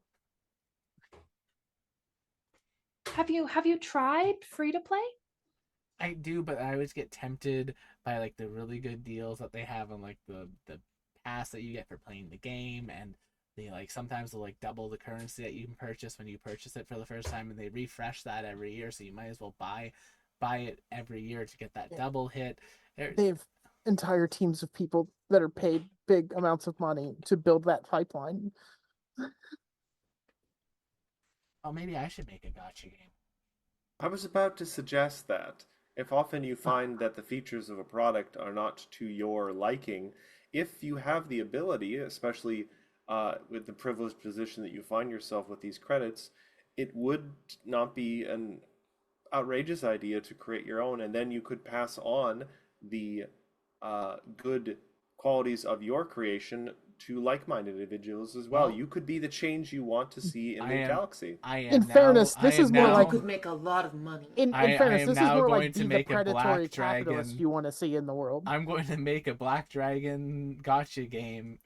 Have you tried free to play? I do, but I always get tempted by like the really good deals that they have on like the pass that you get for playing the game, and they like sometimes they'll like double the currency that you can purchase when you purchase it for the first time, and they refresh that every year, so you might as well buy it every year to get that Yeah. double hit. They have entire teams of people that are paid big amounts of money to build that pipeline. Oh, maybe I should make a gotcha game. I was about to suggest that if often you find that the features of a product are not to your liking, if you have the ability, especially with the privileged position that you find yourself with these credits, it would not be an outrageous idea to create your own, and then you could pass on the good qualities of your creation to like-minded individuals as well. Well, You could be the change you want to see in I the am- galaxy. I am In now, fairness, this I am is more now, like- You could make a lot of money. In I fairness, am this is now more going like to be the make a black predatory capitalist dragon. you want to see in the world. I'm going to make a Black Dragon gotcha game.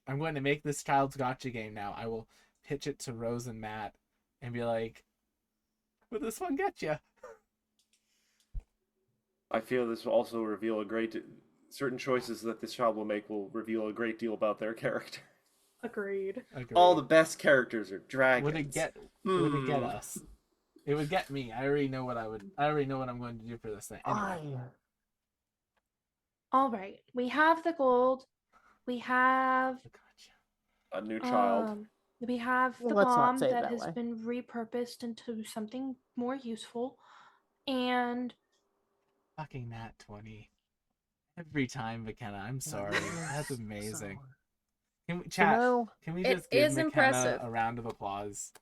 I'm going to make this child's gotcha game now. I will pitch it to Rose and Matt and be like, "Will this one get you?" I feel this will also reveal certain choices that this child will make will reveal a great deal about their character. Agreed. All the best characters are dragons. Would it get us? It would get me. I already know what I'm going to do for this thing. Anyway. All right. We have the gold. We have Gotcha. A new child. we have the Well, let's not bomb say it that that has way. been repurposed into something more useful. And Fucking Nat 20. Every time, McKenna. I'm sorry. That's amazing. Can we, You chat? know, Can we It just give is McKenna impressive. a round of applause?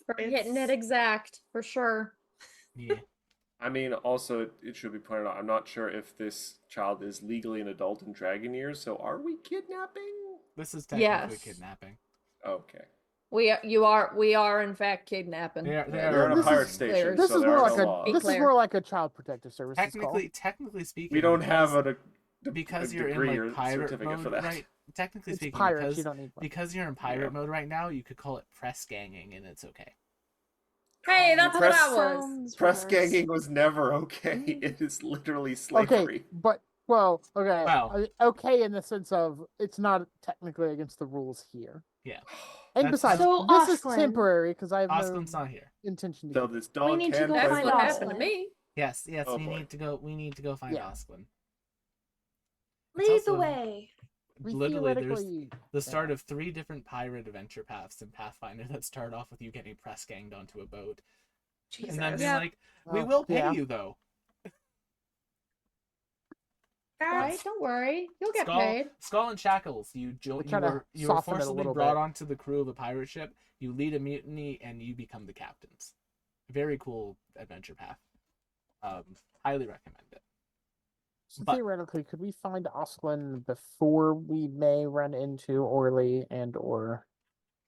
For hitting it exact, for sure. Yeah. I mean, also, it should be pointed out, I'm not sure if this child is legally an adult in dragon years, so are we kidnapping? This is technically Yes. kidnapping. Okay. We are in fact kidnapping. They Yeah, are we're on a this pirate is- station, this so is there more are like no a laws. this is Declare. more like a child protective services technically speaking. We don't because- have because a you're in degree like or pirate certificate mode, for that. right? Technically It's speaking, pirates. You don't need one. because you're in pirate Yeah. mode right now, you could call it press ganging, and it's okay. Hey, that's what Press- I was. Sounds Press worse. ganging was never okay. It is literally slavery. Okay, but well, okay, Well. okay in the sense of it's not technically against the rules here. Yeah. And That's besides, So, this is Aslan. temporary because I have Austin's no not here. intention to. So keep this it. dog need to can go play That's find what football. happened to Aslan. me. Yes, Oh, we boy. need to go. We need to go find Yeah. Osklin. Lead the also- way. We Literally, there's theoretically the start yeah. of 3 different pirate adventure paths in Pathfinder that start off with you getting press ganged onto a boat, Jesus. and then being Yeah. like, "We Oh, will pay yeah. you though." Right? Don't worry. You'll get paid. Skull and Shackles. You They try you to were soften it a forcibly little brought bit. onto the crew of a pirate ship. You lead a mutiny, and you become the captains. Very cool adventure path. Highly recommend it. So But- theoretically, could we find Osklin before we may run into Orly and or?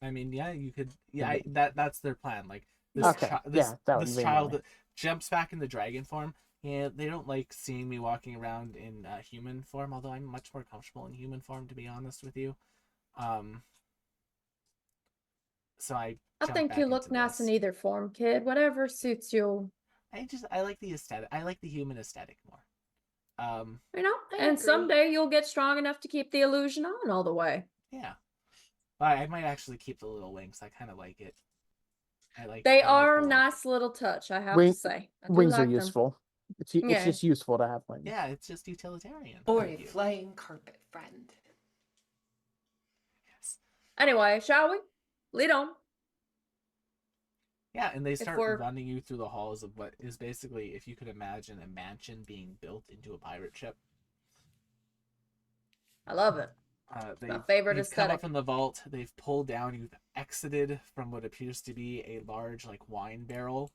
I mean, yeah, you could. Yeah, Okay. that's their plan. Like this, Okay, this, that would this be child my- that jumps back into dragon form. Yeah, they don't like seeing me walking around in human form. Although I'm much more comfortable in human form, to be honest with you. So I jump think back you look into nice in this. either form, kid. Whatever suits you. I like the aesthetic. I like the human aesthetic more. You know, I and agree. someday you'll get strong enough to keep the illusion on all the way. Yeah. But I might actually keep the little wings. I kind of like it. They I like are the a look. nice little touch, I have Wing- to say. I do Wings are like them. useful. It's Yeah. just useful to have wings. Yeah, it's just utilitarian. Or Thank a you. flying carpet friend. Yes. Anyway, shall we? Lead on. Yeah, and they start we're- running you through the halls of what is basically, if you could imagine, a mansion being built into a pirate ship. I love it. They've, favorite they've come up aesthetic. from the vault. They've pulled down. You've exited from what appears to be a large, like, wine barrel.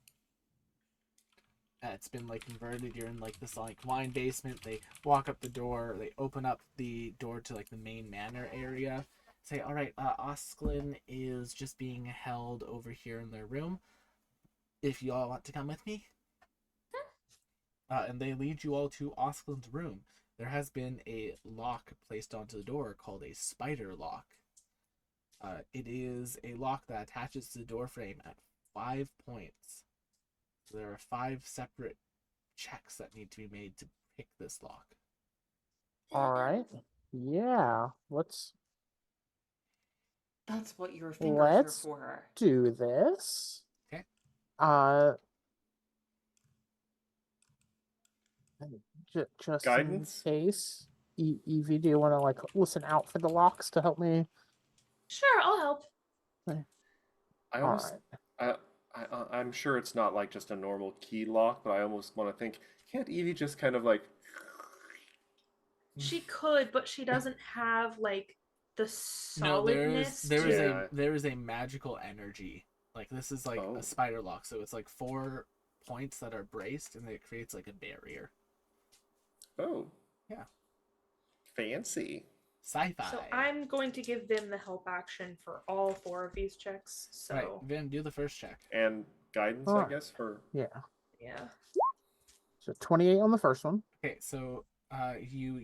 It's been like converted. You're in like this like wine basement. They walk up the door. They open up the door to like the main manor area. Say, all right, Osklin is just being held over here in their room. If you all want to come with me, and they lead you all to Osklin's room. There has been a lock placed onto the door called a spider lock. It is a lock that attaches to the door frame at 5 points. So there are 5 separate checks that need to be made to pick this lock. All right. Yeah. Let's That's what your fingers Let's- are for. do this. Okay. Just Guidance? in case. Evie, do you want to like listen out for the locks to help me? Sure, I'll help. I All almost, right. I'm sure it's not like just a normal key lock, but I almost want to think, can't Evie just kind of like, She could, but she doesn't have like the No, solidness. Yeah. there is a magical energy. Like this is like Oh. a spider lock, so it's like 4 points that are braced, and it creates like a barrier. oh, Yeah. fancy. Sci-fi. So I'm going to give Vim the help action for all 4 of these checks. So Right, Vin, do the first check. And guidance, I Alright. guess, for Yeah. yeah. So 28 on the first one. Okay, so you're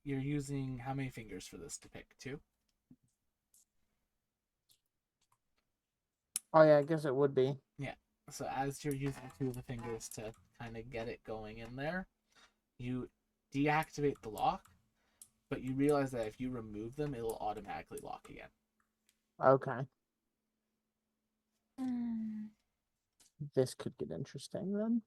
using how many fingers for this to pick? 2? Oh yeah, I guess it would be. So as you're using 2 of the fingers to kind of get it going in there, you deactivate the lock, but you realize that if you remove them, it'll automatically lock again. Okay. This could get interesting then.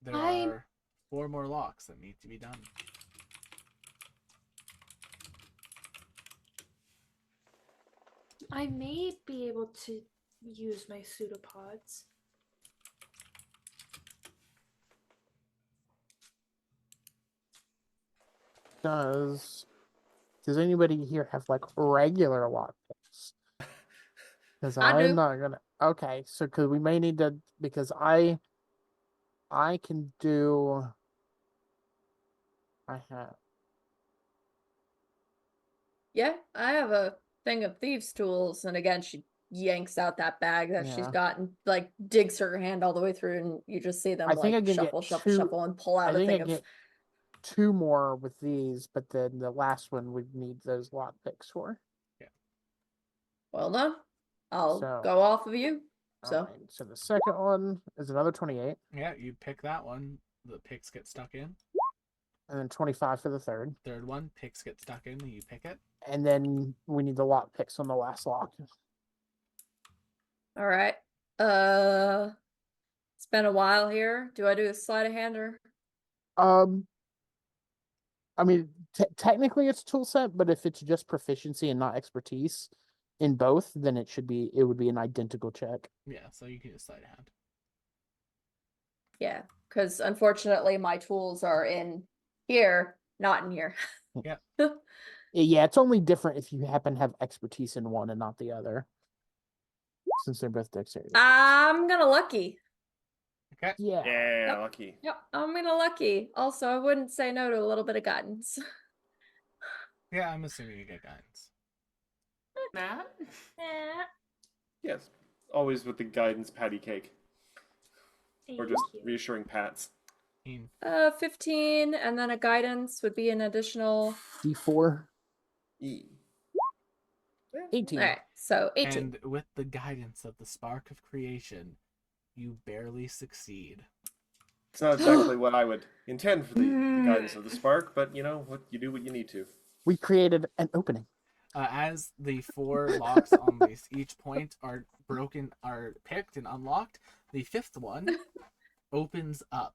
There I- are 4 more locks that need to be done. I may be able to use my pseudopods. Does anybody here have like regular lockpicks? Because I I'm do. not gonna. Okay, so because we may need to, because I can do. I have. Yeah, I have a thing of thieves' tools, and again, she yanks out that bag that she's Yeah. got and like digs her hand all the way through, and you just see them I think like I can shuffle, get shuffle, two. shuffle, and pull I out a think I thing of. get 2 more with these, but then the last one would need those lockpicks for. Well done. I'll So- go off of you. All So right. So the second one is another 28, Yeah, you pick that one. The picks get stuck in. and then 25 for the third, Third one, picks get stuck in. You pick it. and then we need the lockpicks on the last lock. all right. It's been a while here. Do I do a sleight of hand or? Um, I mean, technically it's tool set, but if it's just proficiency and not expertise in both, then it would be an identical check. Yeah, so you can just sleight of hand. Yeah, because unfortunately my tools are in here, not in here. Yeah, it's only different if you happen to have expertise in one and not the other, since they're both dexterity. I'm gonna lucky. Okay. Yeah. Yeah, Yep. lucky. Yep, I'm gonna lucky. Also, I wouldn't say no to a little bit of guidance. Yeah, I'm assuming you get guidance. Matt? Eh, Yes, always with the guidance patty cake, or just thank you. reassuring pats. 15, and then a guidance would be an additional. D4, E. 18. All right, so 18. And with the guidance of the spark of creation, you barely succeed. It's not exactly what I would intend for the guidance of the spark, but you know what, you do what you need to. We created an opening. As the 4 locks on this each point are picked and unlocked, the 5th one opens up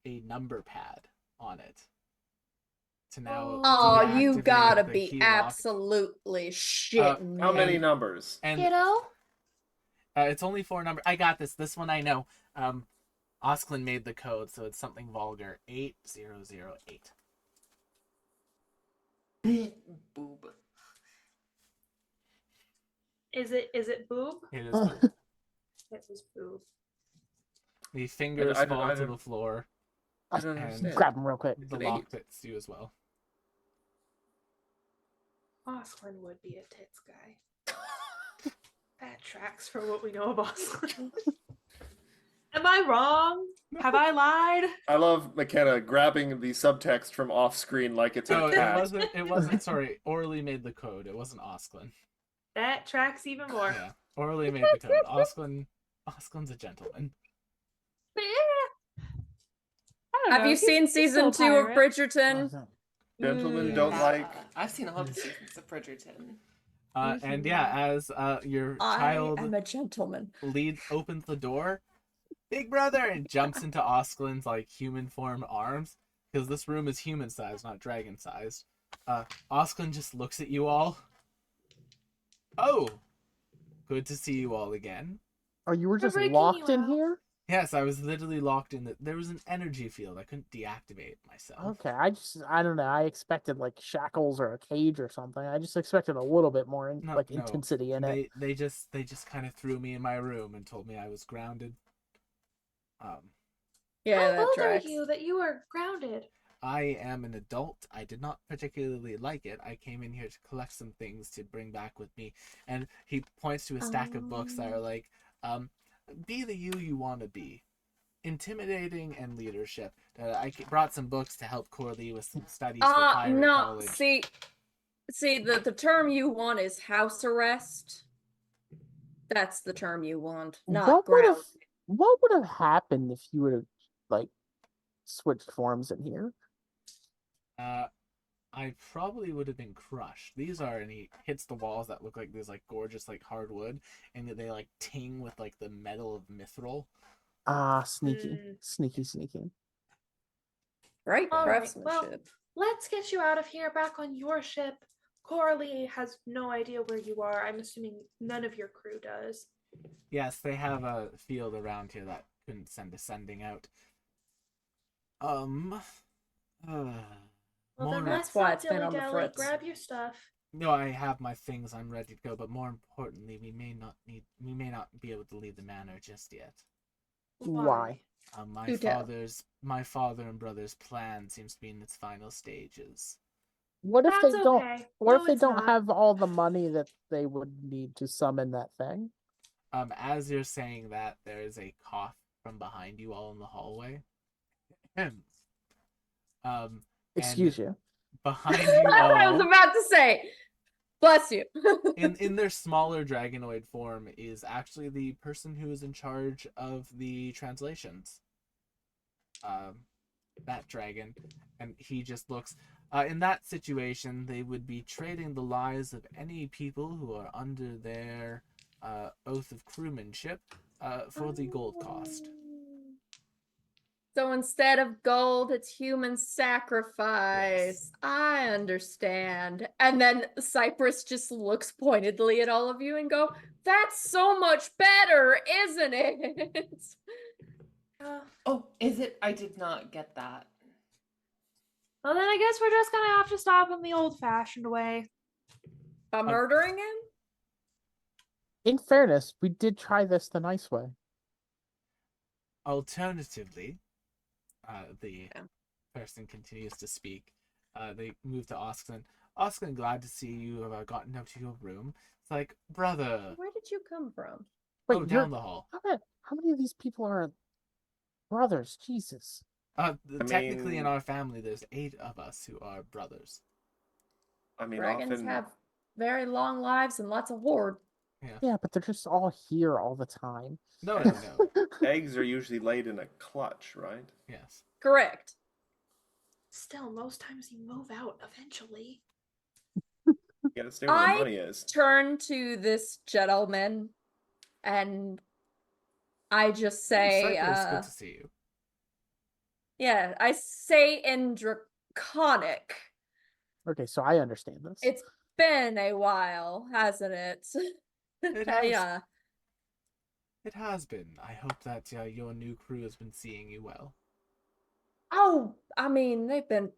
a number pad on it. To now. Oh, you deactivate gotta the be key lock. absolutely shitting How me. many numbers? And Kiddo? it's only 4 numbers. I got this. This one I know. Osklin made the code, so it's something vulgar. 8008. Boob. Is it boob? It is boob. It was boob. The fingers I don't- fall I to don't- the floor. I don't And understand. Grab them real quick. The an lock 8. fits you as well. Osklin would be a tits guy. That tracks for what we know of Osklin. Am I wrong? Have I lied? I love McKenna grabbing the subtext from off screen like it's No, a cat. it wasn't, sorry. Orly made the code. It wasn't Osklin. That tracks even more. Yeah. Orly made the code. Osclin's a gentleman. But yeah. I don't Have know, you seen he's season still a 2 of pirate. Bridgerton? Gentlemen don't like. I've seen all the seasons of Bridgerton. And yeah, as your I child am a gentleman. opens the door, Big Brother, and jumps into Osklin's like human form arms, because this room is human sized, not dragon sized. Osklin just looks at you all. Oh, good to see you all again. Oh, you were just breaking locked you in out. here? Yes, I was literally locked in. There was an energy field. I couldn't deactivate myself. Okay, I don't know. I expected like shackles or a cage or something. I just expected a little bit more No. intensity in it. They just kind of threw me in my room and told me I was grounded. Yeah, How that old tracks. are you that you were grounded? I am an adult. I did not particularly like it. I came in here to collect some things to bring back with me. And he points to a stack of books that are like, be the you want to be. Intimidating and leadership. I brought some books to help Corley with some studies for pirate No, college. see, the term you want is house arrest. That's the term you want, not What would ground. have what would have happened if you would have like switched forms in here? I probably would have been crushed. These are, and he hits the walls that look like these like gorgeous like hardwood, and they like ting with like the metal of mithril. Ah, sneaky, Mm. sneaky. Right, All right, craftsmanship. Let's get you out of here back on your ship. Coralie has no idea where you are. I'm assuming none of your crew does. Yes, they have a field around here that couldn't send a sending out. Well, More then That's let's why not it's been on the dilly-dally. fritz. Grab your stuff. No, I have my things. I'm ready to go. But more importantly, we may not be able to leave the manor just yet. Why? Do tell. My father and brother's plan seems to be in its final stages. What if That's they don't? okay. What No, if they it's don't not. have all the money that they would need to summon that thing? As you're saying that, there is a cough from behind you all in the hallway. And Excuse you. behind you I was all, about to say, bless you. in their smaller dragonoid form, is actually the person who is in charge of the translations. That dragon, and he just looks. In that situation, they would be trading the lives of any people who are under their oath of crewmanship for the gold cost. So instead of gold, it's human sacrifice. I understand. And then Cypress just looks pointedly at all of you and go, "That's so much better, isn't it?" Oh, is it? I did not get that. Well, then I guess we're just gonna have to stop him the old-fashioned way. By murdering him? In fairness, we did try this the nice way. Alternatively, the Yeah. person continues to speak. They move to Osklin. Osklin, glad to see you have gotten up to your room. It's like, brother. Where did you come from? Wait, Oh, down the hall. How many of these people are brothers? Jesus. Technically, in mean- our family, there's 8 of us who are brothers. I mean, Dragons often have very long lives and lots of hoard. Yeah, but they're just all here all the time. No. eggs are usually laid in a clutch, right? Yes. Correct. Still, most times you move out eventually. You gotta stay where the I- money is. Turn to this gentleman and I just say, Cypress, good to see you. yeah, I say in Draconic. Okay, so I understand this. It's been a while, hasn't it? It has. Yeah. It has been. I hope that your new crew has been seeing you well. Oh, I mean, they've been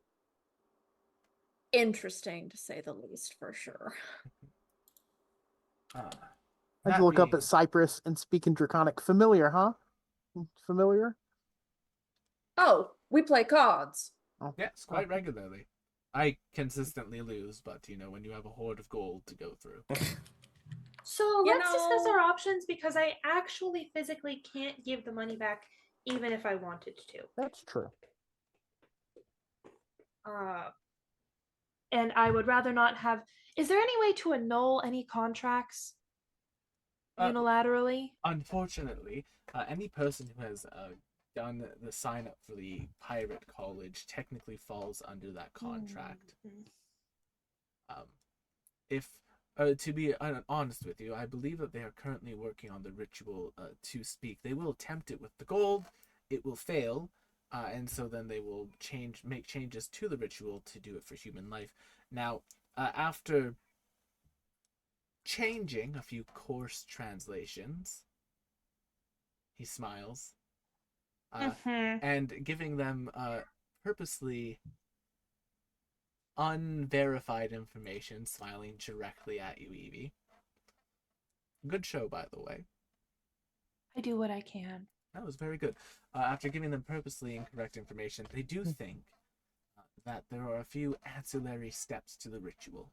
interesting to say the least, for sure. I'd That look up being- at Cypress and speak in Draconic. Familiar, huh? Familiar? Oh, we play cards. Oh, Yes, quite regularly. I consistently lose, but when you have a hoard of gold to go through. So You let's discuss know- our options because I actually physically can't give the money back even if I wanted to. That's true. And I would rather not have. Is there any way to annul any contracts unilaterally? Unfortunately, any person who has done the sign up for the pirate college technically falls under that contract. If to be honest with you, I believe that they are currently working on the ritual to speak. They will attempt it with the gold. It will fail, and so then they will make changes to the ritual to do it for human life. Now, after changing a few coarse translations, he smiles, and giving them purposely unverified information, smiling directly at you, Evie. Good show, by the way. I do what I can. That was very good. After giving them purposely incorrect information, they do think that there are a few ancillary steps to the ritual.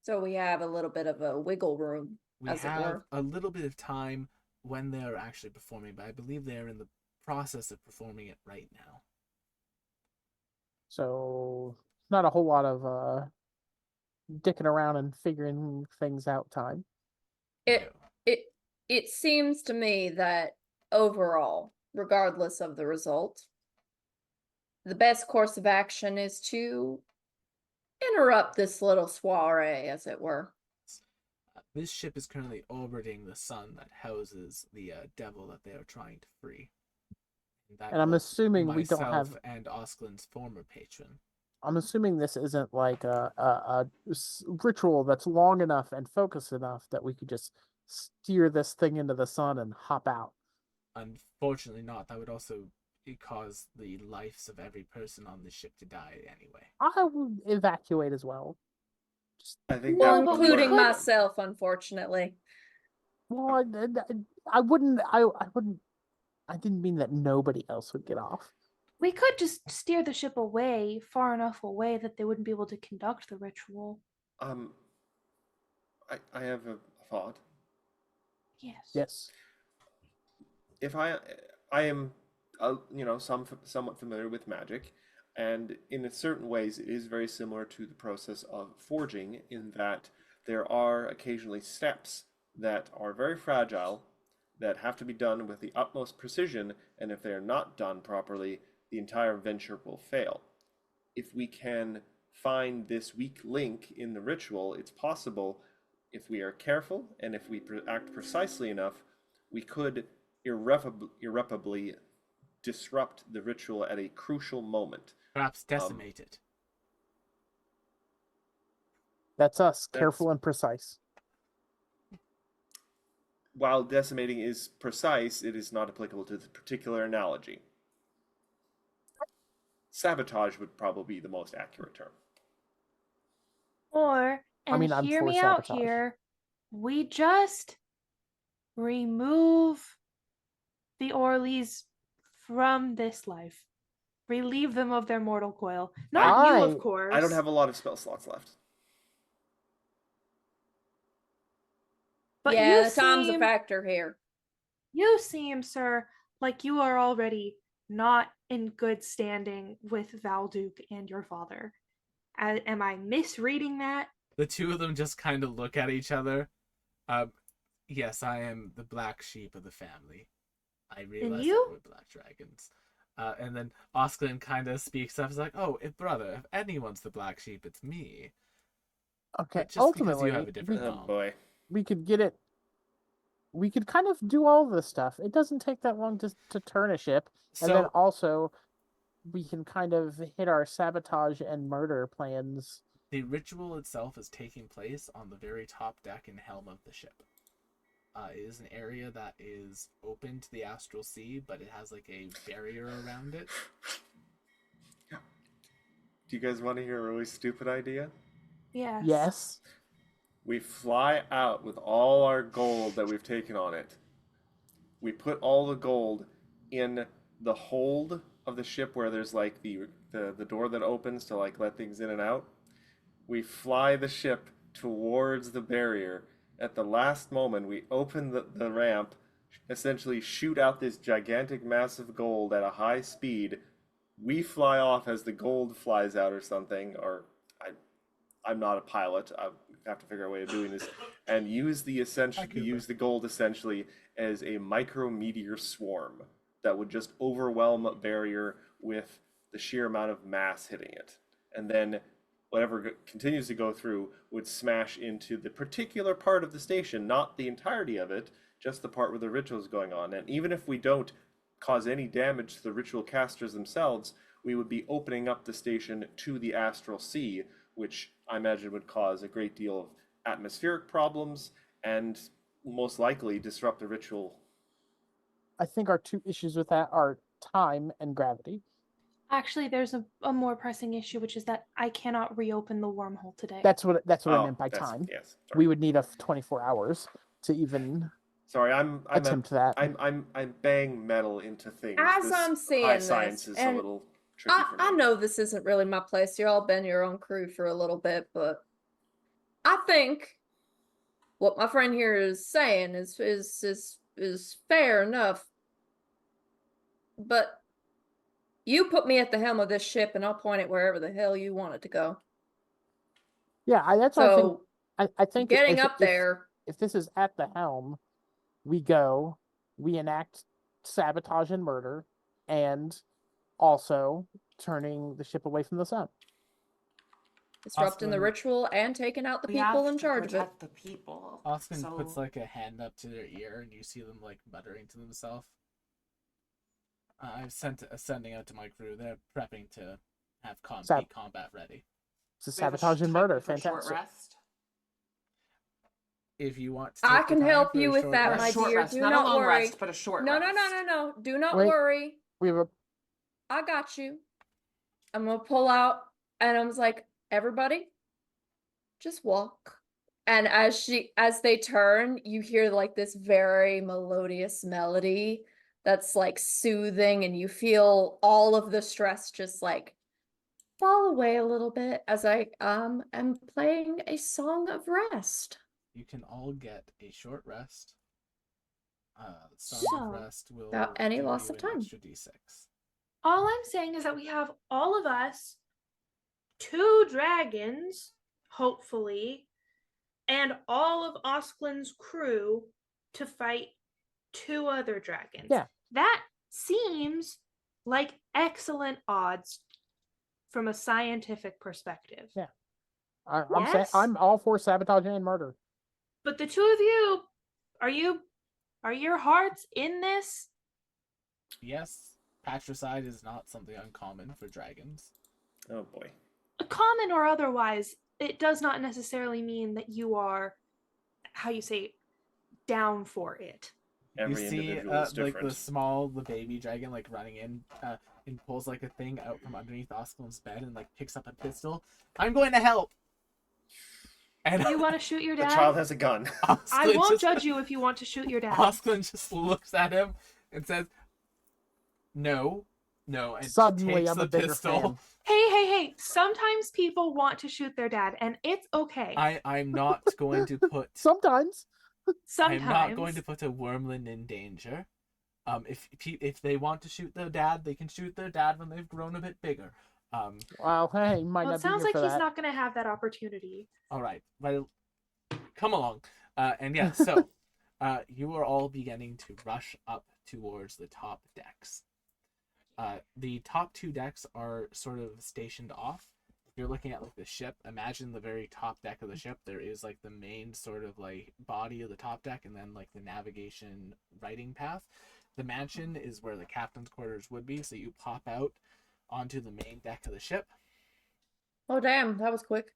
So we have a little bit of a wiggle room, We as it have were. a little bit of time when they are actually performing, but I believe they are in the process of performing it right now. So not a whole lot of dicking around and figuring things out time. It No. it seems to me that overall, regardless of the result, the best course of action is to interrupt this little soiree, as it were. This ship is currently orbiting the sun that houses the devil that they are trying to free. That And I'm was assuming we don't myself have. and Osklin's former patron. I'm assuming this isn't like a ritual that's long enough and focused enough that we could just steer this thing into the sun and hop out. Unfortunately not. That would also it cause the lives of every person on the ship to die anyway. I would evacuate as well. I think Well, that would we including work. could- myself, unfortunately. Well, I wouldn't. I wouldn't. I didn't mean that nobody else would get off. We could just steer the ship away, far enough away that they wouldn't be able to conduct the ritual. I have a thought. Yes. Yes. If I am, somewhat familiar with magic, and in certain ways it is very similar to the process of forging in that there are occasionally steps that are very fragile that have to be done with the utmost precision, and if they are not done properly, the entire venture will fail. If we can find this weak link in the ritual, it's possible, if we are careful and if we act precisely enough, we could irreparably disrupt the ritual at a crucial moment. Perhaps decimate it. That's us. That's- Careful and precise. While decimating is precise, it is not applicable to the particular analogy. Sabotage would probably be the most accurate term. Or, and mean, I'm hear for me out sabotage. here, we just remove the Orleys from this life. Relieve them of their mortal coil. Not you, of course. I don't have a lot of spell slots left. But yeah, you time's a seem, factor here. you seem, sir, like you are already not in good standing with Valduke and your father. Am I misreading that? The two of them just kind of look at each other. Yes, I am the black sheep of the family. I realize you? that we're black dragons. And then Osklin kind of speaks up. He's like, "Oh, brother, if anyone's the black sheep, it's me." Okay. But just Ultimately, because you have a different Oh mom. boy. we could get it. We could kind of do all this stuff. It doesn't take that long to turn a ship, and then So also we can kind of hit our sabotage and murder plans. the ritual itself is taking place on the very top deck and helm of the ship. It is an area that is open to the astral sea, but it has like a barrier around it. Do you guys want to hear a really stupid idea? Yes. Yes. We fly out with all our gold that we've taken on it. We put all the gold in the hold of the ship where there's like the door that opens to like let things in and out. We fly the ship towards the barrier. At the last moment, we open the ramp, essentially shoot out this gigantic mass of gold at a high speed. We fly off as the gold flies out or something, or I'm not a pilot. I have to figure out a way of doing this, and use the gold essentially as a micrometeor swarm that would just overwhelm a barrier with the sheer amount of mass hitting it, and then whatever continues to go through would smash into the particular part of the station, not the entirety of it, just the part where the ritual is going on. And even if we don't cause any damage to the ritual casters themselves, we would be opening up the station to the astral sea, which I imagine would cause a great deal of atmospheric problems and most likely disrupt the ritual. I think our two issues with that are time and gravity. Actually, there's a more pressing issue, which is that I cannot reopen the wormhole today. That's what I Oh, meant by that's- time. Yes. Sorry. We would need 24 hours to even Sorry, I'm attempt that. I'm bang metal into things. As This I'm seeing high this, science is a and little tricky for me. I know this isn't really my place. You all been your own crew for a little bit, but I think what my friend here is saying is fair enough. But you put me at the helm of this ship, and I'll point it wherever the hell you want it to go. Yeah, that's what I think. So I think getting if, up there, if this is at the helm, we go, we enact sabotage and murder, and also turning the ship away from the sun. disrupting the Osman- ritual and taking out the We people have in to charge of it. protect the people. Oskin so puts like a hand up to their ear, and you see them like muttering to themselves. I've sent sending out to my crew. They're prepping to have be combat ready. So we have a sabotage and time murder, for a short fantastic. rest. If you want to, I take the can time help for a you with short that, Or a rest- my short dear. rest, Do not not a long worry. rest, but a short No, rest. no, no, no, no. Do not Wait. worry. We have a I got you. I'm gonna pull out, and I was like, everybody, just walk. And as they turn, you hear like this very melodious melody that's like soothing, and you feel all of the stress just like fall away a little bit as I am playing a song of rest. You can all get a short rest. Song of So, Rest will without any give loss you of an time. extra d6. all I'm saying is that we have all of us, 2 dragons, hopefully, and all of Osklin's crew to fight 2 other dragons. Yeah. That seems like excellent odds from a scientific perspective. Yeah. I'm saying Yes? I'm all for sabotage and murder. But the 2 of you, are your hearts in this? Yes, patricide is not something uncommon for dragons. Oh boy. Common or otherwise, it does not necessarily mean that you are, how you say, down for it. Every You see, individual is like different. the baby dragon, like running in, and pulls like a thing out from underneath Osclin's bed and like picks up a pistol. I'm going to help. And You want to shoot your The dad? child has a gun. I Osclin won't judge you if you want to shoot your dad. Osclin just looks at him and says, "No, no," and Suddenly, takes I'm the a bigger pistol. fan. Hey. Sometimes people want to shoot their dad, and it's okay. I'm not going to put. Sometimes. Sometimes. I'm not going to put a wormling in danger. If they want to shoot their dad, they can shoot their dad when they've grown a bit bigger. Well, hey, might Well, not it be sounds here like for he's that. not going to have that opportunity. All right, well, come along. And yeah, so you are all beginning to rush up towards the top decks. The top 2 decks are sort of stationed off. If you're looking at like the ship, imagine the very top deck of the ship. There is like the main sort of like body of the top deck, and then like the navigation writing path. The mansion is where the captain's quarters would be, so you pop out onto the main deck of the ship. Oh damn, that was quick.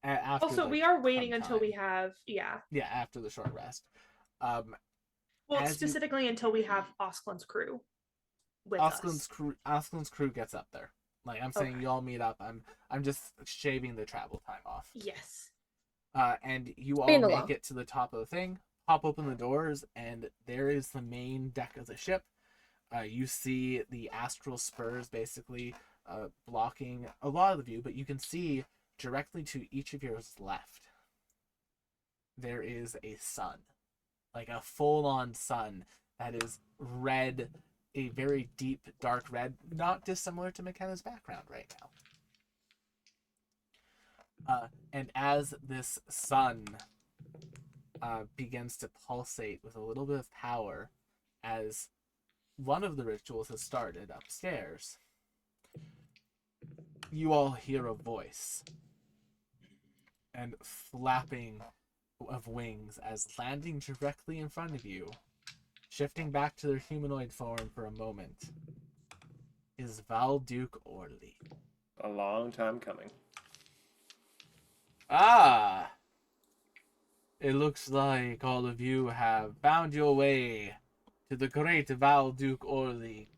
After Also, we are waiting until we have, yeah. Yeah, after the short rest. Well, as specifically until we have Osklin's crew with us. Osclin's crew gets up there. Like I'm saying, Okay. you all meet up. I'm just shaving the travel time off. Yes. And you all Being make along. it to the top of the thing, pop open the doors, and there is the main deck of the ship. You see the astral spurs basically blocking a lot of the view, but you can see directly to each of yours left. There is a sun, like a full-on sun that is red, a very deep, dark red, not dissimilar to McKenna's background right now. And as this sun begins to pulsate with a little bit of power, as one of the rituals has started upstairs, you all hear a voice and flapping of wings as landing directly in front of you, shifting back to their humanoid form for a moment, is Valduke Orly. A long time coming. Ah! It looks like all of you have found your way to the great Valduke Orly.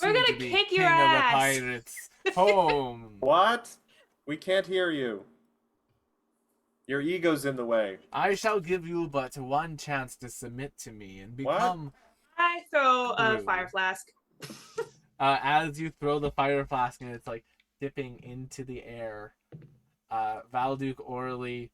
We're gonna soon to be kick your king of the ass. pirates' home. What? We can't hear you. Your ego's in the way. I shall give you but one chance to submit to me and become. I throw a True. fire flask. As you throw the fire flask and it's like dipping into the air, Valduke Orly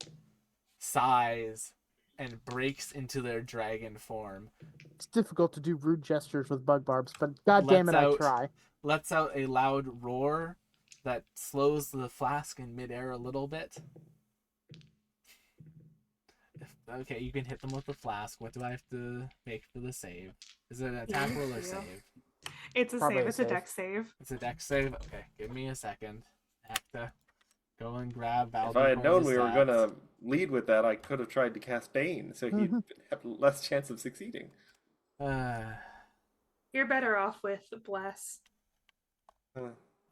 sighs and breaks into their dragon form. It's difficult to do rude gestures with bug barbs, but god damn it, I try. Lets out a loud roar that slows the flask in midair a little bit. Okay, you can hit them with the flask. What do I have to make for the save? Is it an attack roll or save? It's a Probably save. a It's a save. deck save. It's a dex save? Okay, give me a second. I have to go and grab Valduke. If I had known we were stats. gonna lead with that, I could have tried to cast Bane, so he'd have less chance of succeeding. You're better off with Bless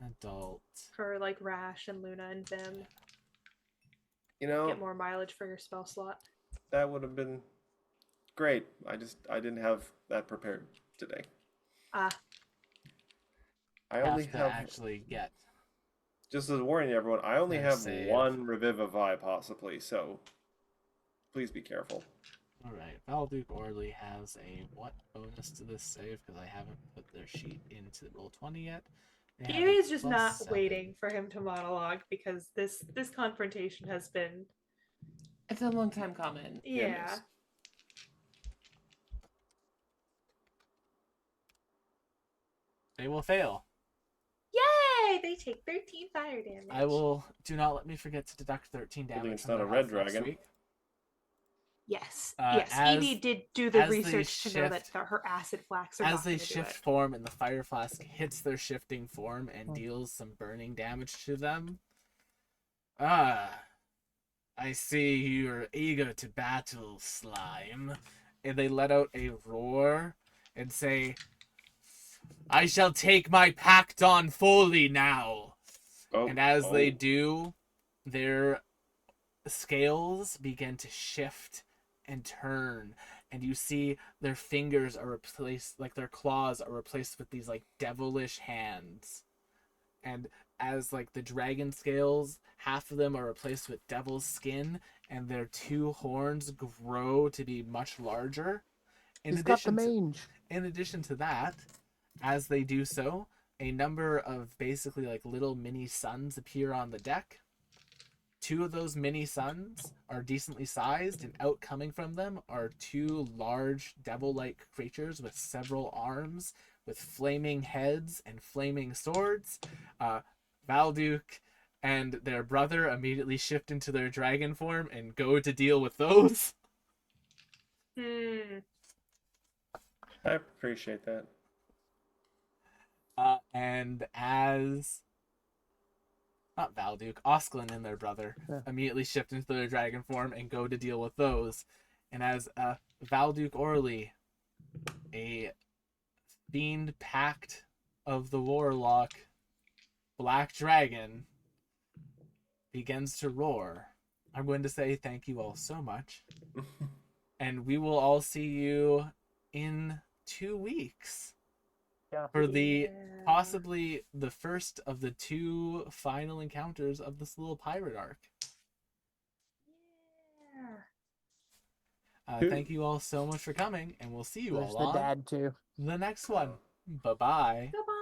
Adult. for like Rash and Luna and Vim. You know, Get more mileage for your spell slot. that would have been great. I didn't have that prepared today. Ah, I only have to have, actually get. just as a warning to everyone, I only Their have save. one Revivify possibly, so please be careful. Alright, Valduke Orley has a what bonus to this save? Because I haven't put their sheet into Roll20 yet. They have a Eerie is just not +7. waiting for him to monologue because this confrontation has been It's a long time coming. yeah. Goodness. They will fail. Yay! They take 13 fire damage. I will. Do not let me forget to deduct 13 Hopefully damage it's from not their a red health next dragon. week. Yes. As- Evie did do the as they research to know that shift- her acid flax are As not they going to do shift it. form and the fire flask hits their shifting form and Oh. deals some burning damage to them. Ah, I see you're eager to battle, slime. And they let out a roar and say, I shall take my pact on fully now. Oh, And as they oh. do, their scales begin to shift and turn, and you see their fingers are replaced, like their claws are replaced with these like devilish hands. And as like the dragon scales, half of them are replaced with devil's skin, and their two horns grow to be much larger. He's got the mange. In addition to that, as they do so, a number of basically like little mini suns appear on the deck. Two of those mini suns are decently sized, and out coming from them are two large devil-like creatures with several arms, with flaming heads and flaming swords. Valduke and their brother immediately shift into their dragon form and go to deal with those. Hmm. I appreciate that. And as not Valduke, Osklin and their brother Yeah. immediately shift into their dragon form and go to deal with those. And as Valduke Orley, a fiend pact of the warlock black dragon, begins to roar, I'm going to say thank you all so much. And we will all see you in 2 weeks. Yeah. For the possibly the first of the 2 final encounters of this little pirate arc. Yeah. Thank you all so much for coming, and we'll see you There's all the on dad too. the next one. Bye-bye. Goodbye.